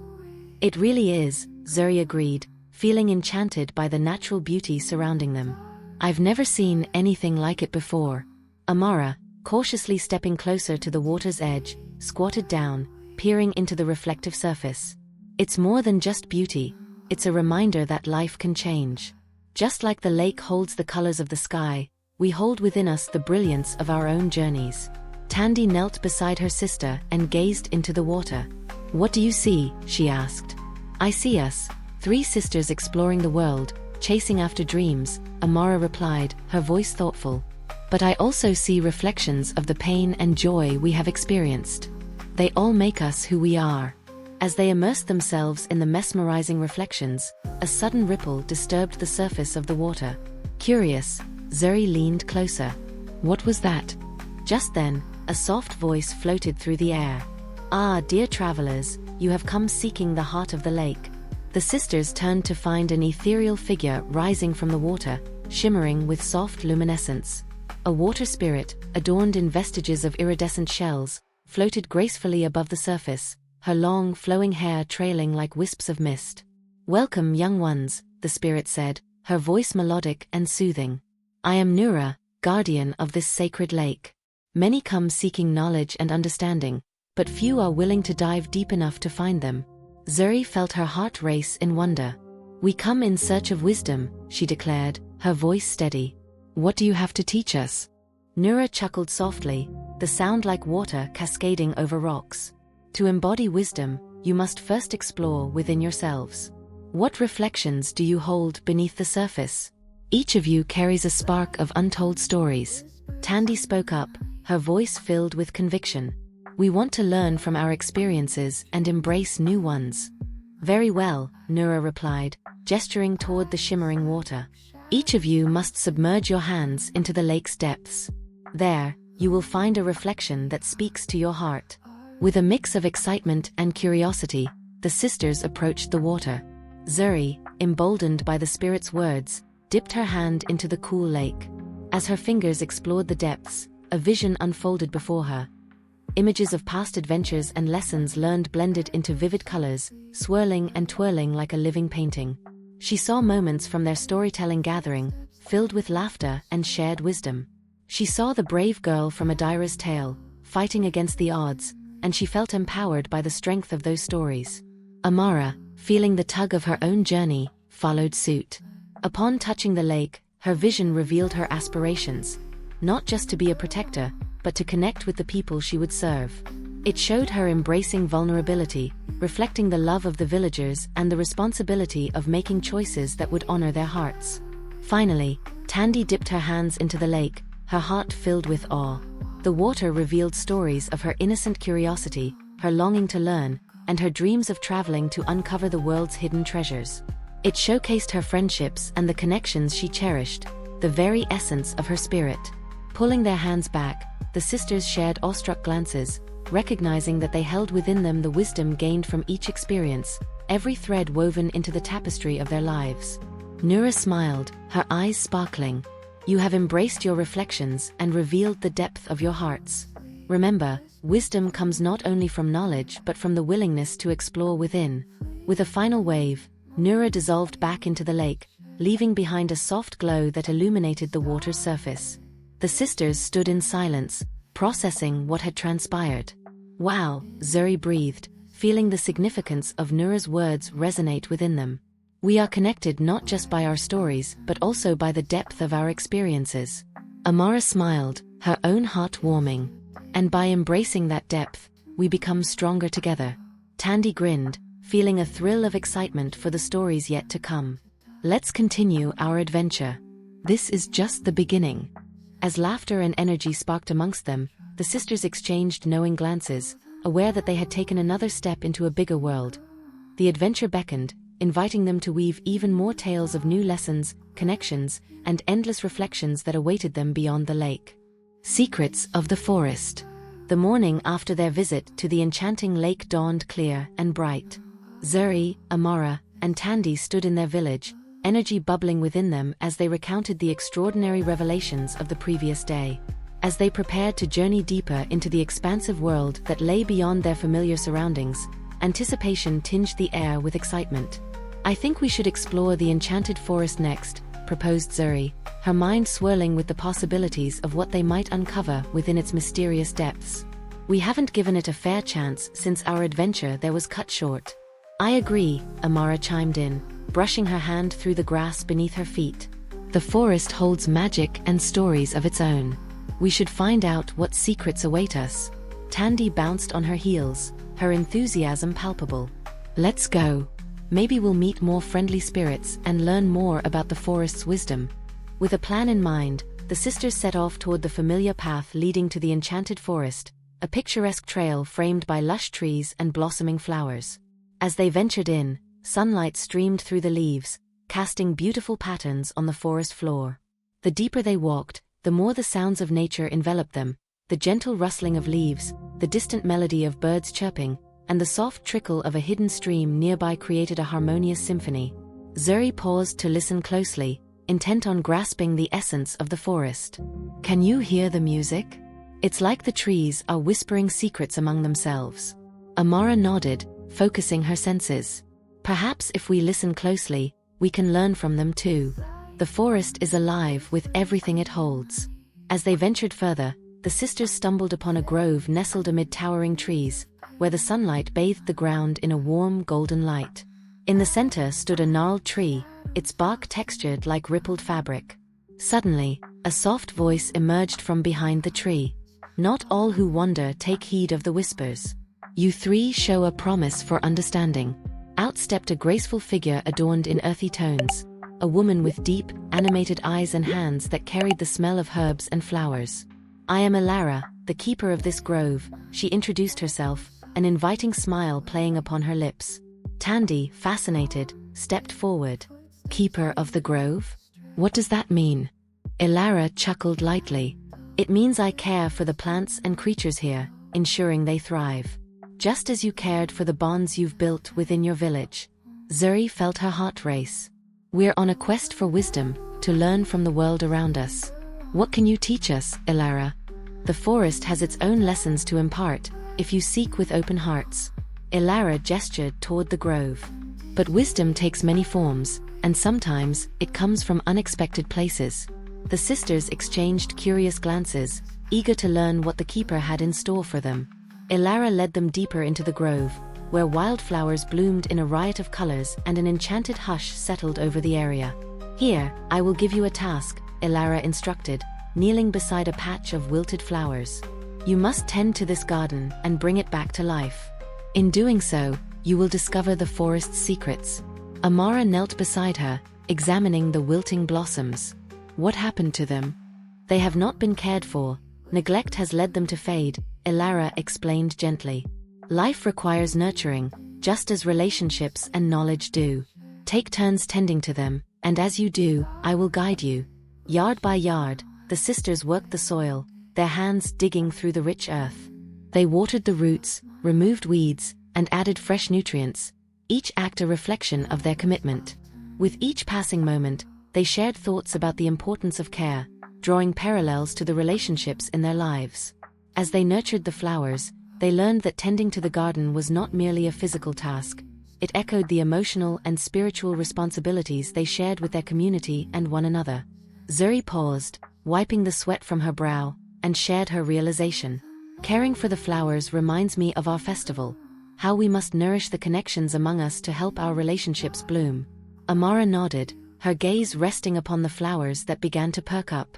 "It really is," Zuri agreed, feeling enchanted by the natural beauty surrounding them. "I've never seen anything like it before." Amara, cautiously stepping closer to the water's edge, squatted down, peering into the reflective surface. "It's more than just beauty, it's a reminder that life can change. Just like the lake holds the colors of the sky, we hold within us the brilliance of our own journeys." Tandy knelt beside her sister and gazed into the water. "What do you see?" she asked. "I see us, three sisters exploring the world, chasing after dreams," Amara replied, her voice thoughtful. "But I also see reflections of the pain and joy we have experienced. They all make us who we are." As they immersed themselves in the mesmerizing reflections, a sudden ripple disturbed the surface of the water. Curious, Zuri leaned closer. "What was that?" Just then, a soft voice floated through the air. "Ah, dear travelers, you have come seeking the heart of the lake." The sisters turned to find an ethereal figure rising from the water, shimmering with soft luminescence. A water spirit, adorned in vestiges of iridescent shells, floated gracefully above the surface, her long, flowing hair trailing like wisps of mist. "Welcome, young ones," the spirit said, her voice melodic and soothing. "I am Nura, guardian of this sacred lake. Many come seeking knowledge and understanding, but few are willing to dive deep enough to find them." Zuri felt her heart race in wonder. "We come in search of wisdom," she declared, her voice steady. "What do you have to teach us?" Nura chuckled softly, the sound like water cascading over rocks. "To embody wisdom, you must first explore within yourselves. What reflections do you hold beneath the surface? Each of you carries a spark of untold stories. Tandy spoke up, her voice filled with conviction. We want to learn from our experiences and embrace new ones. Very well, Nura replied, gesturing toward the shimmering water. Each of you must submerge your hands into the lake's depths. There, you will find a reflection that speaks to your heart. With a mix of excitement and curiosity, the sisters approached the water. Zuri, emboldened by the spirit's words, dipped her hand into the cool lake. As her fingers explored the depths, a vision unfolded before her. Images of past adventures and lessons learned blended into vivid colors, swirling and twirling like a living painting. She saw moments from their storytelling gathering, filled with laughter and shared wisdom. She saw the brave girl from Adira's tale, fighting against the odds, and she felt empowered by the strength of those stories. Amara, feeling the tug of her own journey, followed suit. Upon touching the lake, her vision revealed her aspirations. Not just to be a protector, but to connect with the people she would serve. It showed her embracing vulnerability, reflecting the love of the villagers and the responsibility of making choices that would honor their hearts. Finally, Tandy dipped her hands into the lake, her heart filled with awe. The water revealed stories of her innocent curiosity, her longing to learn, and her dreams of traveling to uncover the world's hidden treasures. It showcased her friendships and the connections she cherished, the very essence of her spirit. Pulling their hands back, the sisters shared awestruck glances, recognizing that they held within them the wisdom gained from each experience, every thread woven into the tapestry of their lives. Nura smiled, her eyes sparkling. You have embraced your reflections and revealed the depth of your hearts. Remember, wisdom comes not only from knowledge but from the willingness to explore within. With a final wave, Nura dissolved back into the lake, leaving behind a soft glow that illuminated the water's surface. The sisters stood in silence, processing what had transpired. Wow, Zuri breathed, feeling the significance of Nura's words resonate within them. We are connected not just by our stories but also by the depth of our experiences. Amara smiled, her own heart warming. And by embracing that depth, we become stronger together. Tandy grinned, feeling a thrill of excitement for the stories yet to come. Let's continue our adventure. This is just the beginning. As laughter and energy sparked amongst them, the sisters exchanged knowing glances, aware that they had taken another step into a bigger world. The adventure beckoned, inviting them to weave even more tales of new lessons, connections, and endless reflections that awaited them beyond the lake. Secrets of the Forest. The morning after their visit to the enchanting lake dawned clear and bright. Zuri, Amara, and Tandy stood in their village, energy bubbling within them as they recounted the extraordinary revelations of the previous day. As they prepared to journey deeper into the expansive world that lay beyond their familiar surroundings, anticipation tinged the air with excitement. I think we should explore the enchanted forest next, proposed Zuri, her mind swirling with the possibilities of what they might uncover within its mysterious depths. We haven't given it a fair chance since our adventure there was cut short. I agree, Amara chimed in, brushing her hand through the grass beneath her feet. The forest holds magic and stories of its own. We should find out what secrets await us. Tandy bounced on her heels, her enthusiasm palpable. Let's go. Maybe we'll meet more friendly spirits and learn more about the forest's wisdom. With a plan in mind, the sisters set off toward the familiar path leading to the enchanted forest, a picturesque trail framed by lush trees and blossoming flowers. As they ventured in, sunlight streamed through the leaves, casting beautiful patterns on the forest floor. The deeper they walked, the more the sounds of nature enveloped them, the gentle rustling of leaves, the distant melody of birds chirping, and the soft trickle of a hidden stream nearby created a harmonious symphony. Zuri paused to listen closely, intent on grasping the essence of the forest. Can you hear the music? It's like the trees are whispering secrets among themselves. Amara nodded, focusing her senses. Perhaps if we listen closely, we can learn from them too. The forest is alive with everything it holds. As they ventured further, the sisters stumbled upon a grove nestled amid towering trees, where the sunlight bathed the ground in a warm golden light. In the center stood a gnarled tree, its bark textured like rippled fabric. Suddenly, a soft voice emerged from behind the tree. Not all who wander take heed of the whispers. You three show a promise for understanding. Out stepped a graceful figure adorned in earthy tones, a woman with deep, animated eyes and hands that carried the smell of herbs and flowers. "I am Elara, the keeper of this grove," she introduced herself, an inviting smile playing upon her lips. Tandy, fascinated, stepped forward. "Keeper of the grove? What does that mean?" Elara chuckled lightly. "It means I care for the plants and creatures here, ensuring they thrive. Just as you cared for the bonds you've built within your village." Zuri felt her heart race. "We're on a quest for wisdom, to learn from the world around us. What can you teach us, Elara?" "The forest has its own lessons to impart, if you seek with open hearts." Elara gestured toward the grove. "But wisdom takes many forms, and sometimes it comes from unexpected places." The sisters exchanged curious glances, eager to learn what the keeper had in store for them. Elara led them deeper into the grove, where wildflowers bloomed in a riot of colors and an enchanted hush settled over the area. "Here, I will give you a task," Elara instructed, kneeling beside a patch of wilted flowers. "You must tend to this garden and bring it back to life. In doing so, you will discover the forest's secrets." Amara knelt beside her, examining the wilting blossoms. "What happened to them?" "They have not been cared for. Neglect has led them to fade," Elara explained gently. "Life requires nurturing, just as relationships and knowledge do. Take turns tending to them, and as you do, I will guide you." Yard by yard, the sisters worked the soil, their hands digging through the rich earth. They watered the roots, removed weeds, and added fresh nutrients, each act a reflection of their commitment. With each passing moment, they shared thoughts about the importance of care, drawing parallels to the relationships in their lives. As they nurtured the flowers, they learned that tending to the garden was not merely a physical task. It echoed the emotional and spiritual responsibilities they shared with their community and one another. Zuri paused, wiping the sweat from her brow, and shared her realization. "Caring for the flowers reminds me of our festival, how we must nourish the connections among us to help our relationships bloom." Amara nodded, her gaze resting upon the flowers that began to perk up.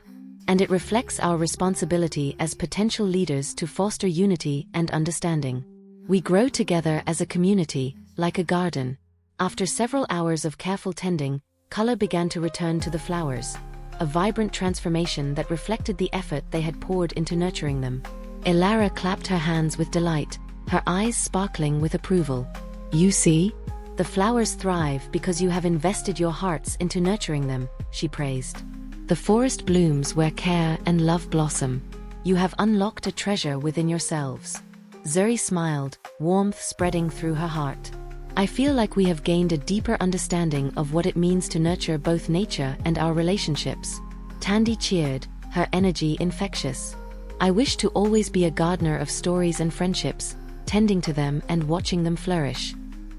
"And it reflects our responsibility as potential leaders to foster unity and understanding. We grow together as a community, like a garden." After several hours of careful tending, color began to return to the flowers, a vibrant transformation that reflected the effort they had poured into nurturing them. Elara clapped her hands with delight, her eyes sparkling with approval. "You see? The flowers thrive because you have invested your hearts into nurturing them," she praised. "The forest blooms where care and love blossom. You have unlocked a treasure within yourselves." Zuri smiled, warmth spreading through her heart. "I feel like we have gained a deeper understanding of what it means to nurture both nature and our relationships." Tandy cheered, her energy infectious. "I wish to always be a gardener of stories and friendships, tending to them and watching them flourish."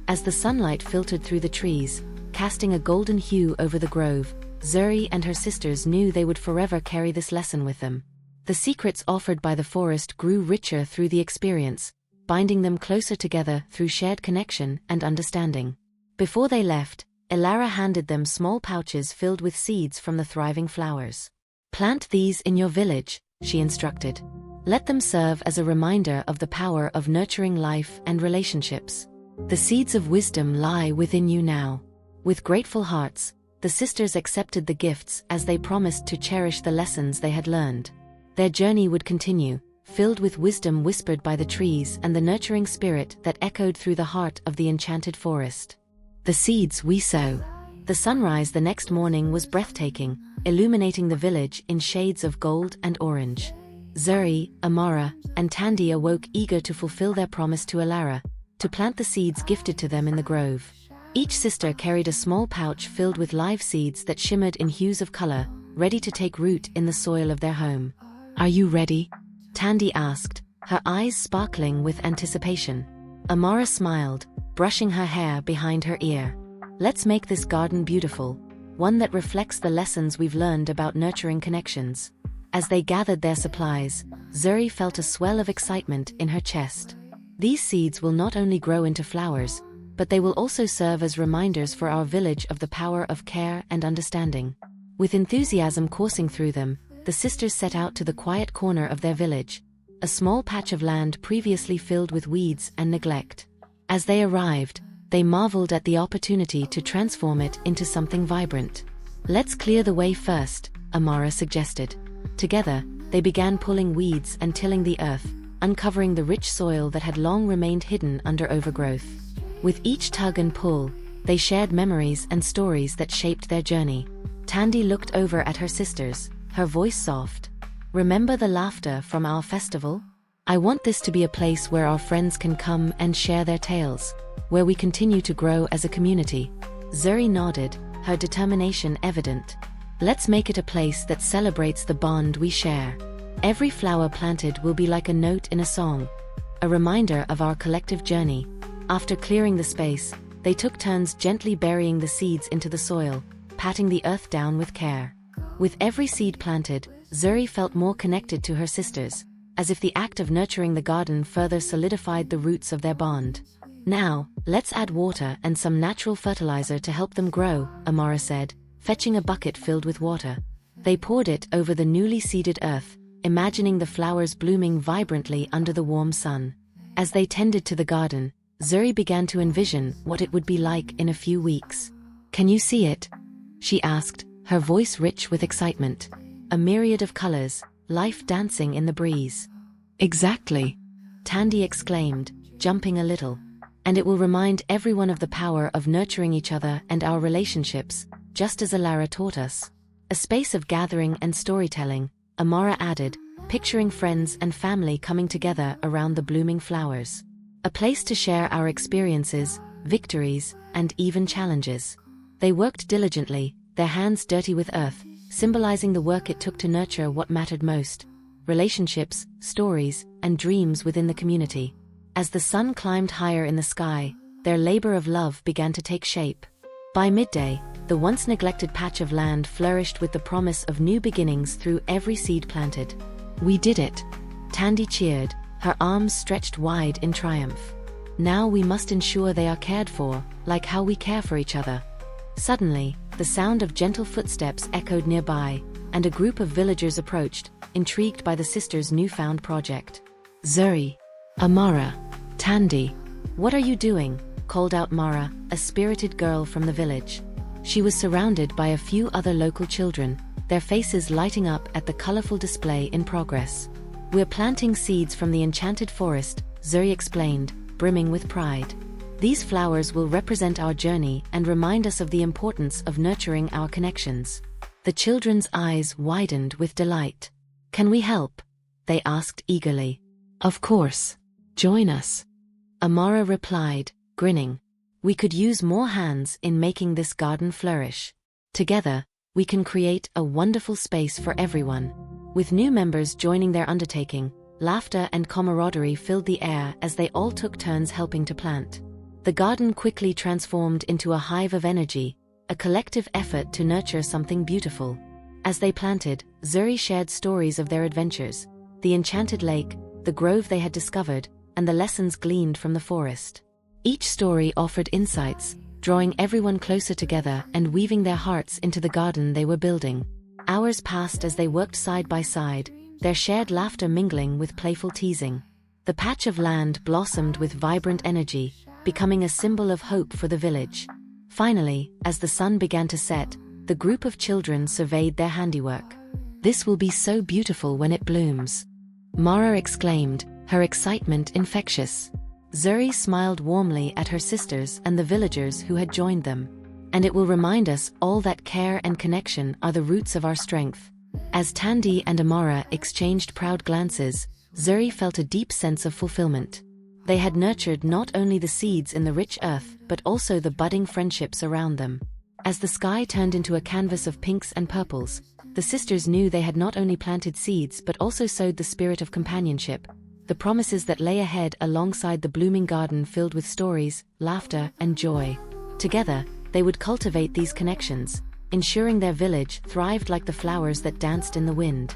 As the sunlight filtered through the trees, casting a golden hue over the grove, Zuri and her sisters knew they would forever carry this lesson with them. The secrets offered by the forest grew richer through the experience, binding them closer together through shared connection and understanding. Before they left, Elara handed them small pouches filled with seeds from the thriving flowers. "Plant these in your village," she instructed. "Let them serve as a reminder of the power of nurturing life and relationships. The seeds of wisdom lie within you now." With grateful hearts, the sisters accepted the gifts as they promised to cherish the lessons they had learned. Their journey would continue, filled with wisdom whispered by the trees and the nurturing spirit that echoed through the heart of the enchanted forest. The seeds we sow. The sunrise the next morning was breathtaking, illuminating the village in shades of gold and orange. Zuri, Amara, and Tandy awoke eager to fulfill their promise to Elara, to plant the seeds gifted to them in the grove. Each sister carried a small pouch filled with live seeds that shimmered in hues of color, ready to take root in the soil of their home. "Are you ready?" Tandy asked, her eyes sparkling with anticipation. Amara smiled, brushing her hair behind her ear. "Let's make this garden beautiful, one that reflects the lessons we've learned about nurturing connections." As they gathered their supplies, Zuri felt a swell of excitement in her chest. These seeds will not only grow into flowers, but they will also serve as reminders for our village of the power of care and understanding. With enthusiasm coursing through them, the sisters set out to the quiet corner of their village, a small patch of land previously filled with weeds and neglect. As they arrived, They marveled at the opportunity to transform it into something vibrant. "Let's clear the way first," Amara suggested. Together, they began pulling weeds and tilling the earth, uncovering the rich soil that had long remained hidden under overgrowth. With each tug and pull, they shared memories and stories that shaped their journey. Tandy looked over at her sisters, her voice soft. "Remember the laughter from our festival? I want this to be a place where our friends can come and share their tales, where we continue to grow as a community." Zuri nodded, her determination evident. "Let's make it a place that celebrates the bond we share. Every flower planted will be like a note in a song, a reminder of our collective journey." After clearing the space, they took turns gently burying the seeds into the soil, patting the earth down with care. With every seed planted, Zuri felt more connected to her sisters, as if the act of nurturing the garden further solidified the roots of their bond. "Now, let's add water and some natural fertilizer to help them grow," Amara said, fetching a bucket filled with water. They poured it over the newly seeded earth, imagining the flowers blooming vibrantly under the warm sun. As they tended to the garden, Zuri began to envision what it would be like in a few weeks. "Can you see it?" she asked, her voice rich with excitement. "A myriad of colors, life dancing in the breeze." "Exactly," Tandy exclaimed, jumping a little. "And it will remind everyone of the power of nurturing each other and our relationships, just as Alara taught us." "A space of gathering and storytelling," Amara added, picturing friends and family coming together around the blooming flowers. "A place to share our experiences, victories, and even challenges." They worked diligently, their hands dirty with earth, symbolizing the work it took to nurture what mattered most: relationships, stories, and dreams within the community. As the sun climbed higher in the sky, their labor of love began to take shape. By midday, the once neglected patch of land flourished with the promise of new beginnings through every seed planted. "We did it!" Tandy cheered, her arms stretched wide in triumph. "Now we must ensure they are cared for, like how we care for each other." Suddenly, the sound of gentle footsteps echoed nearby, and a group of villagers approached, intrigued by the sisters' newfound project. "Zuri, Amara, Tandy, what are you doing?" called out Mara, a spirited girl from the village. She was surrounded by a few other local children, their faces lighting up at the colorful display in progress. "We're planting seeds from the enchanted forest," Zuri explained, brimming with pride. "These flowers will represent our journey and remind us of the importance of nurturing our connections." The children's eyes widened with delight. "Can we help?" they asked eagerly. "Of course. Join us," Amara replied, grinning. "We could use more hands in making this garden flourish. Together, we can create a wonderful space for everyone." With new members joining their undertaking, laughter and camaraderie filled the air as they all took turns helping to plant. The garden quickly transformed into a hive of energy, a collective effort to nurture something beautiful. As they planted, Zuri shared stories of their adventures: the enchanted lake, the grove they had discovered, and the lessons gleaned from the forest. Each story offered insights, drawing everyone closer together and weaving their hearts into the garden they were building. Hours passed as they worked side by side, their shared laughter mingling with playful teasing. The patch of land blossomed with vibrant energy, becoming a symbol of hope for the village. Finally, as the sun began to set, the group of children surveyed their handiwork. "This will be so beautiful when it blooms," Mara exclaimed, her excitement infectious. Zuri smiled warmly at her sisters and the villagers who had joined them. "And it will remind us all that care and connection are the roots of our strength." As Tandy and Amara exchanged proud glances, Zuri felt a deep sense of fulfillment. They had nurtured not only the seeds in the rich earth but also the budding friendships around them. As the sky turned into a canvas of pinks and purples, the sisters knew they had not only planted seeds but also sowed the spirit of companionship, the promises that lay ahead alongside the blooming garden filled with stories, laughter, and joy. Together, they would cultivate these connections, ensuring their village thrived like the flowers that danced in the wind.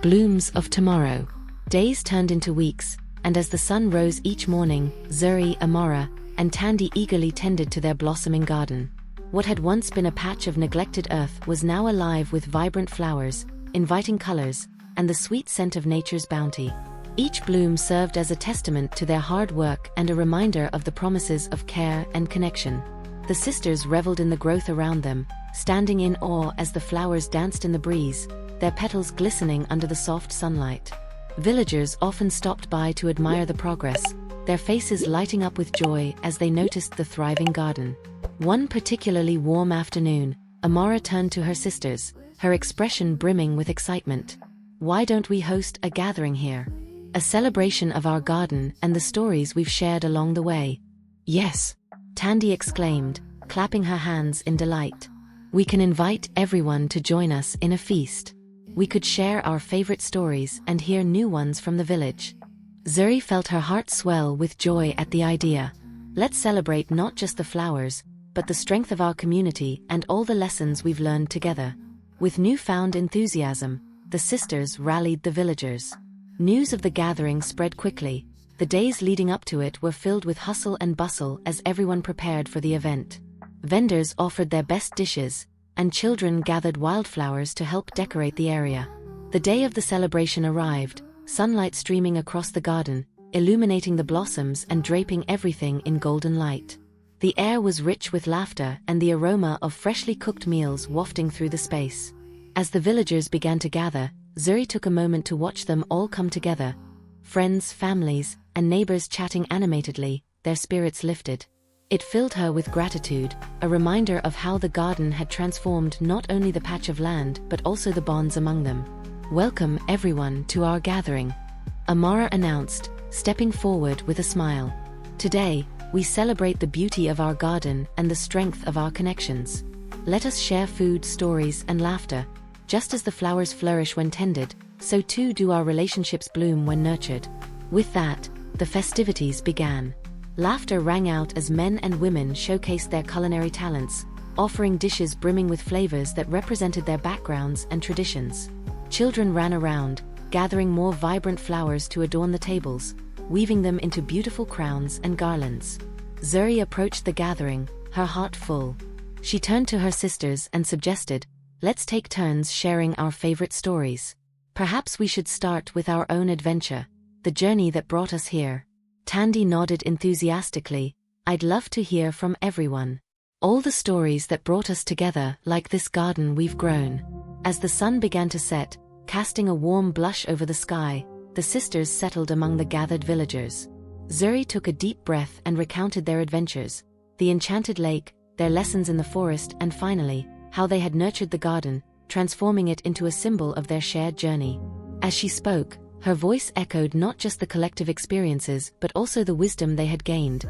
Blooms of tomorrow. Days turned into weeks, and as the sun rose each morning, Zuri, Amara, and Tandy eagerly tended to their blossoming garden. What had once been a patch of neglected earth was now alive with vibrant flowers, inviting colors, and the sweet scent of nature's bounty. Each bloom served as a testament to their hard work and a reminder of the promises of care and connection. The sisters reveled in the growth around them, standing in awe as the flowers danced in the breeze, their petals glistening under the soft sunlight. Villagers often stopped by to admire the progress, their faces lighting up with joy as they noticed the thriving garden. One particularly warm afternoon, Amara turned to her sisters, her expression brimming with excitement. "Why don't we host a gathering here? A celebration of our garden and the stories we've shared along the way." "Yes," Tandy exclaimed, clapping her hands in delight. "We can invite everyone to join us in a feast. We could share our favorite stories and hear new ones from the village." Zuri felt her heart swell with joy at the idea. "Let's celebrate not just the flowers, but the strength of our community and all the lessons we've learned together." With newfound enthusiasm, the sisters rallied the villagers. News of the gathering spread quickly. The days leading up to it were filled with hustle and bustle as everyone prepared for the event. Vendors offered their best dishes, and children gathered wildflowers to help decorate the area. The day of the celebration arrived, sunlight streaming across the garden, illuminating the blossoms and draping everything in golden light. The air was rich with laughter and the aroma of freshly cooked meals wafting through the space. As the villagers began to gather, Zuri took a moment to watch them all come together. Friends, families, and neighbors chatting animatedly, their spirits lifted. It filled her with gratitude, a reminder of how the garden had transformed not only the patch of land but also the bonds among them. "Welcome, everyone, to our gathering," Amara announced, stepping forward with a smile. "Today, we celebrate the beauty of our garden and the strength of our connections. Let us share food, stories, and laughter. Just as the flowers flourish when tended, so too do our relationships bloom when nurtured." With that, the festivities began. Laughter rang out as men and women showcased their culinary talents, offering dishes brimming with flavors that represented their backgrounds and traditions. Children ran around, gathering more vibrant flowers to adorn the tables, weaving them into beautiful crowns and garlands. Zuri approached the gathering, her heart full. She turned to her sisters and suggested, "Let's take turns sharing our favorite stories. Perhaps we should start with our own adventure, the journey that brought us here." Tandy nodded enthusiastically. "I'd love to hear from everyone. All the stories that brought us together, like this garden we've grown." As the sun began to set, casting a warm blush over the sky, the sisters settled among the gathered villagers. Zuri took a deep breath and recounted their adventures, the enchanted lake, their lessons in the forest, and finally, how they had nurtured the garden, transforming it into a symbol of their shared journey. As she spoke, her voice echoed not just the collective experiences but also the wisdom they had gained,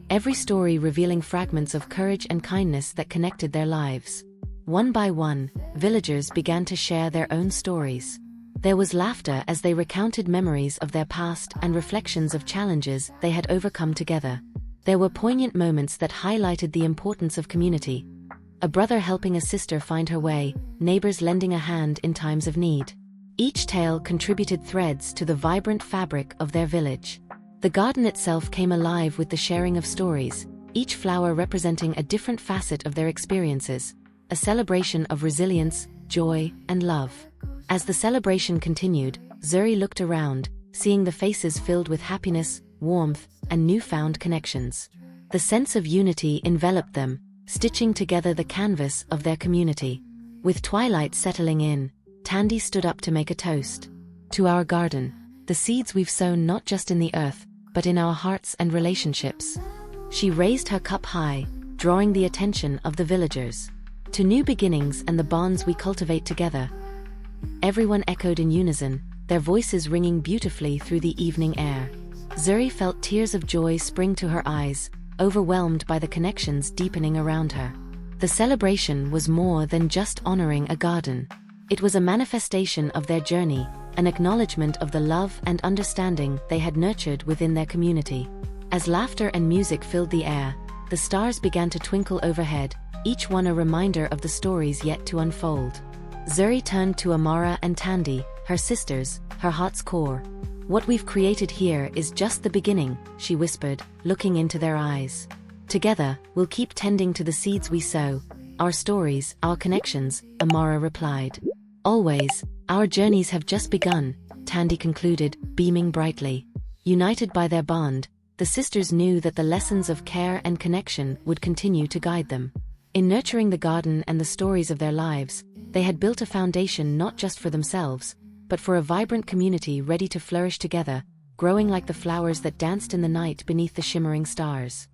every story revealing fragments of courage and kindness that connected their lives. One by one, villagers began to share their own stories. There was laughter as they recounted memories of their past and reflections of challenges they had overcome together. There were poignant moments that highlighted the importance of community. A brother helping a sister find her way, neighbors lending a hand in times of need. Each tale contributed threads to the vibrant fabric of their village. The garden itself came alive with the sharing of stories, each flower representing a different facet of their experiences, a celebration of resilience, joy, and love. As the celebration continued, Zuri looked around, seeing the faces filled with happiness, warmth, and newfound connections. The sense of unity enveloped them, stitching together the canvas of their community. With twilight settling in, Tandy stood up to make a toast. "To our garden, the seeds we've sown not just in the earth, but in our hearts and relationships." She raised her cup high, drawing the attention of the villagers. "To new beginnings and the bonds we cultivate together." Everyone echoed in unison, their voices ringing beautifully through the evening air. Zuri felt tears of joy spring to her eyes, overwhelmed by the connections deepening around her. The celebration was more than just honoring a garden. It was a manifestation of their journey, an acknowledgement of the love and understanding they had nurtured within their community. As laughter and music filled the air, the stars began to twinkle overhead, each one a reminder of the stories yet to unfold. Zuri turned to Amara and Tandy, her sisters, her heart's core. "What we've created here is just the beginning," she whispered, looking into their eyes. "Together, we'll keep tending to the seeds we sow, our stories, our connections," Amara replied. "Always, our journeys have just begun. Tandy concluded, beaming brightly. United by their bond, the sisters knew that the lessons of care and connection would continue to guide them. In nurturing the garden and the stories of their lives, they had built a foundation not just for themselves, but for a vibrant community ready to flourish together, growing like the flowers that danced in the night beneath the shimmering stars.